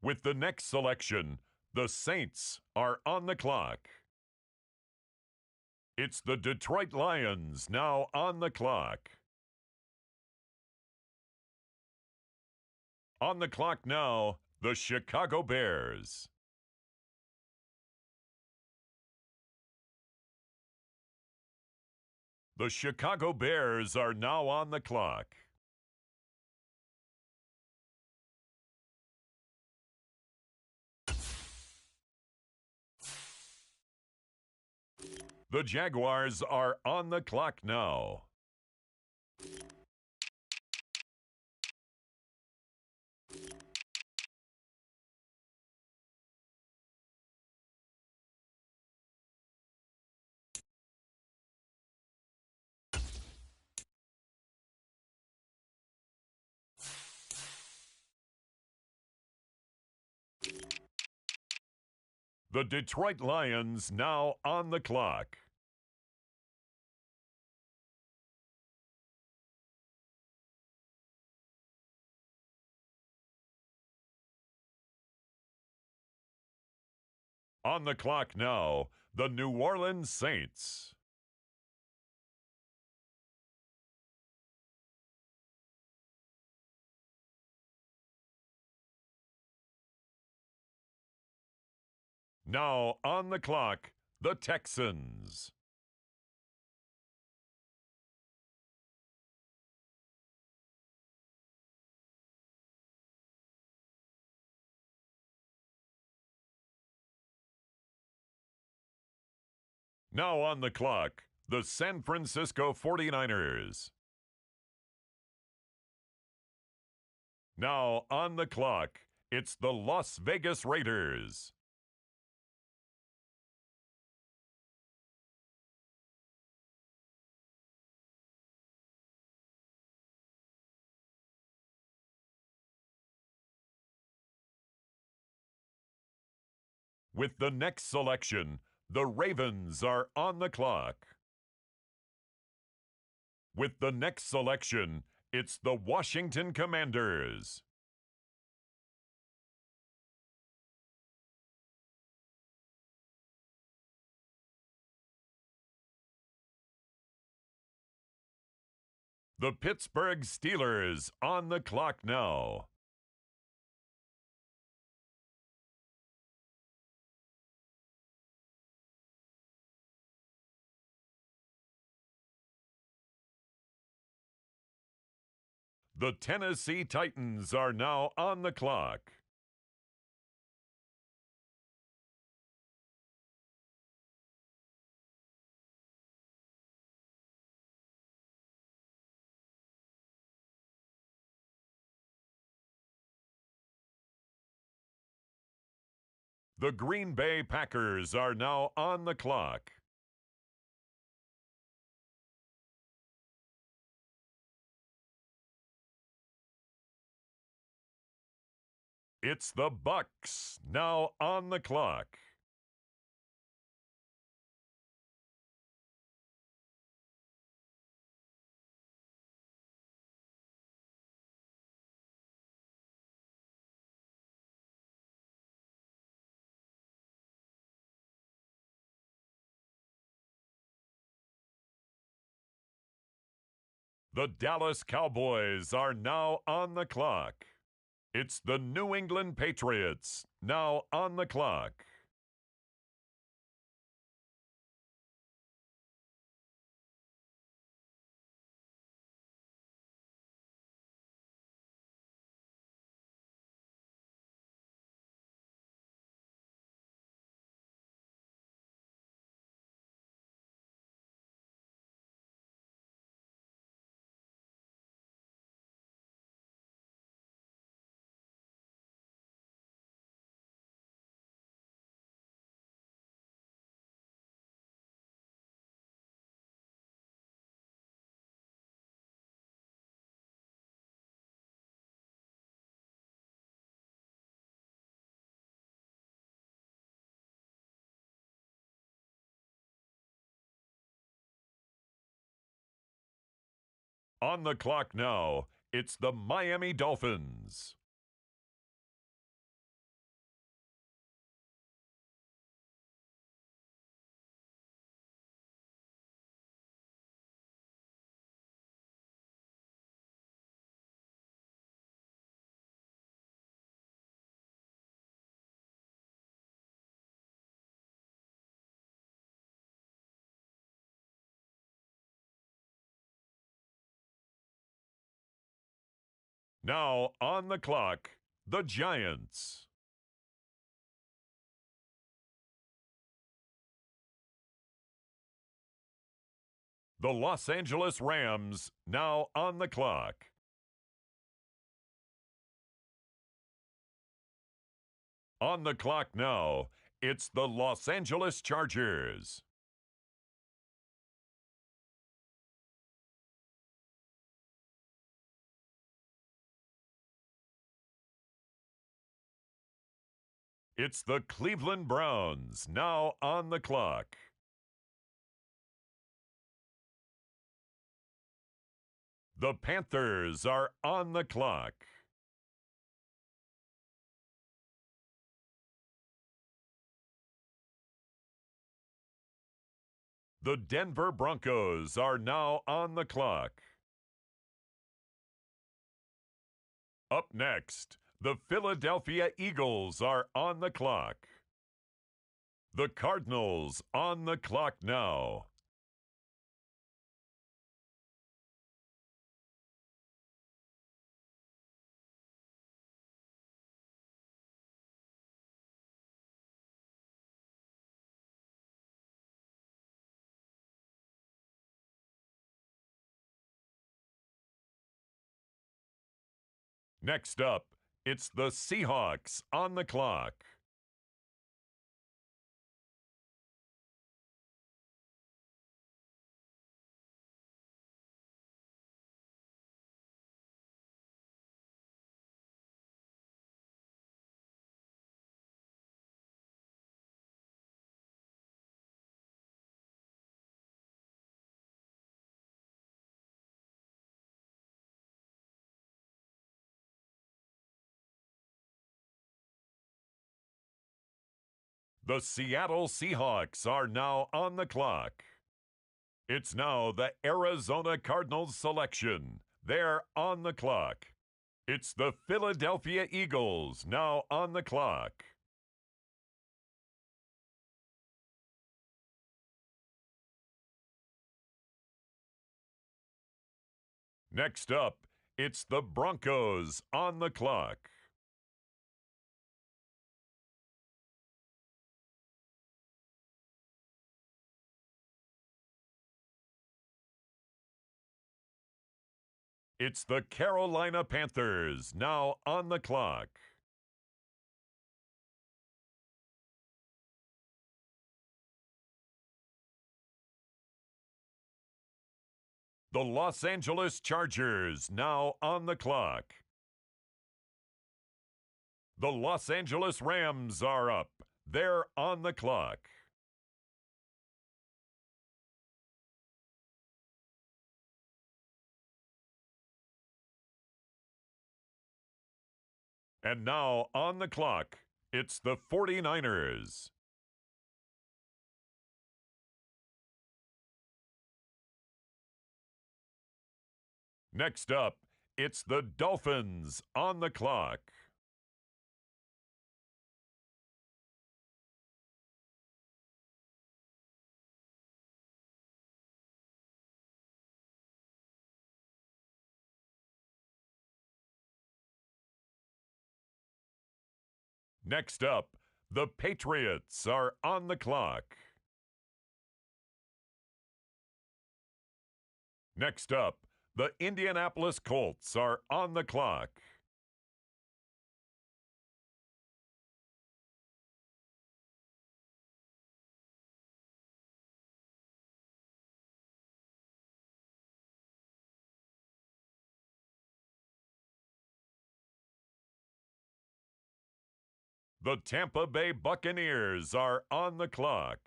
With the next selection, the Saints are on the clock. It's the Detroit Lions now on the clock. On the clock now, the Chicago Bears. The Chicago Bears are now on the clock. The Jaguars are on the clock now. The Detroit Lions now on the clock. On the clock now, the New Orleans Saints. Now on the clock, the Texans. Now on the clock, the San Francisco 49ers. Now on the clock, it's the Las Vegas Raiders. With the next selection, the Ravens are on the clock. With the next selection, it's the Washington Commanders. The Pittsburgh Steelers on the clock now. The Tennessee Titans are now on the clock. The Green Bay Packers are now on the clock. It's the Bucks now on the clock. The Dallas Cowboys are now on the clock. It's the New England Patriots now on the clock. On the clock now, it's the Miami Dolphins. Now on the clock, the Giants. The Los Angeles Rams now on the clock. On the clock now, it's the Los Angeles Chargers. It's the Cleveland Browns now on the clock. The Panthers are on the clock. The Denver Broncos are now on the clock. Up next, the Philadelphia Eagles are on the clock. The Cardinals on the clock now. Next up, it's the Seahawks on the clock. The Seattle Seahawks are now on the clock. It's now the Arizona Cardinals selection. They're on the clock. It's the Philadelphia Eagles now on the clock. Next up, it's the Broncos on the clock. It's the Carolina Panthers now on the clock. The Los Angeles Chargers now on the clock. The Los Angeles Rams are up. They're on the clock. And now on the clock, it's the 49ers. Next up, it's the Dolphins on the clock. Next up, the Patriots are on the clock. Next up, the Indianapolis Colts are on the clock. The Tampa Bay Buccaneers are on the clock.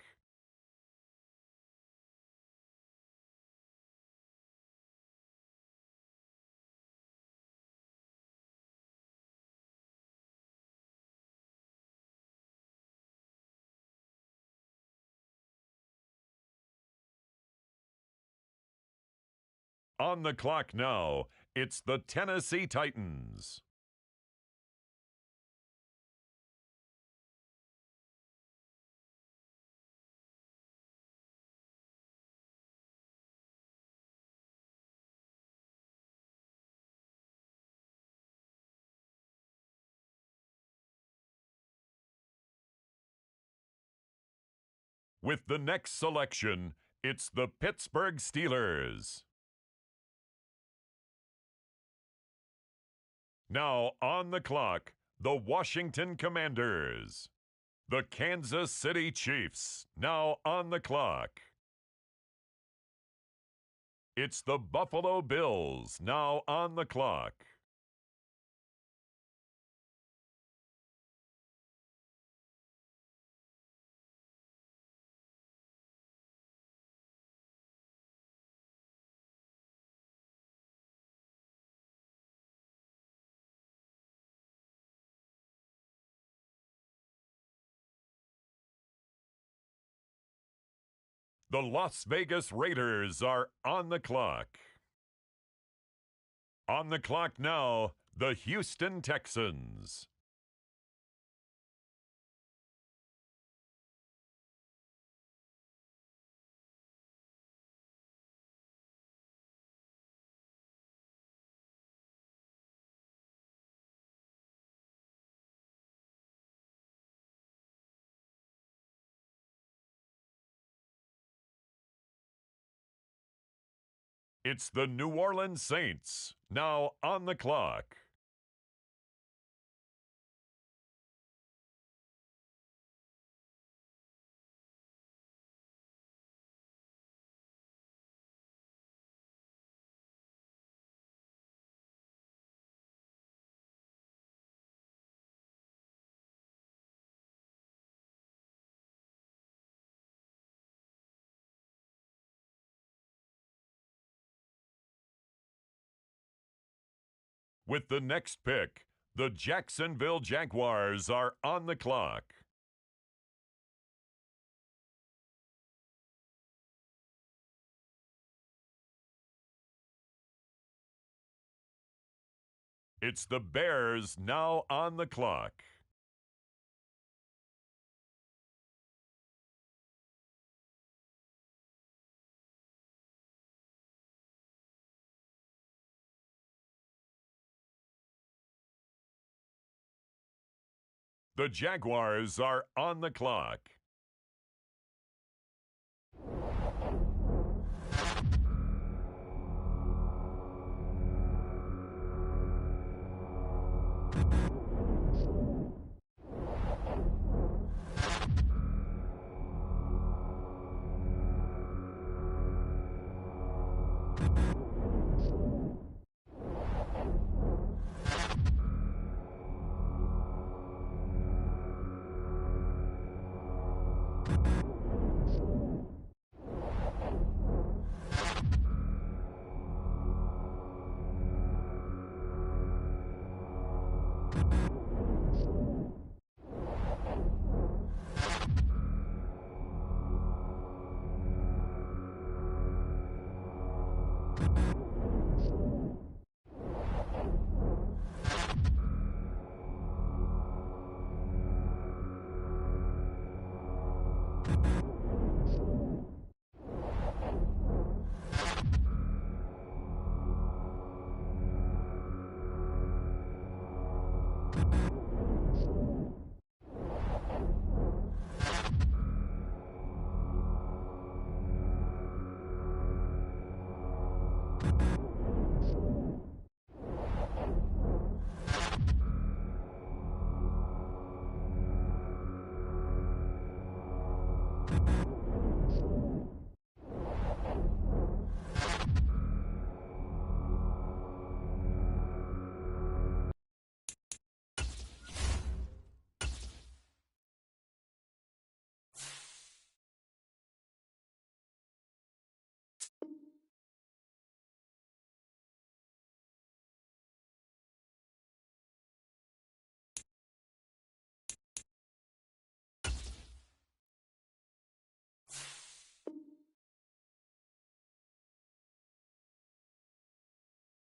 On the clock now, it's the Tennessee Titans. With the next selection, it's the Pittsburgh Steelers. Now on the clock, the Washington Commanders. The Kansas City Chiefs, now on the clock. It's the Buffalo Bills, now on the clock. The Las Vegas Raiders are on the clock. On the clock now, the Houston Texans. It's the New Orleans Saints, now on the clock. With the next pick, the Jacksonville Jaguars are on the clock. It's the Bears now on the clock. The Jaguars are on the clock.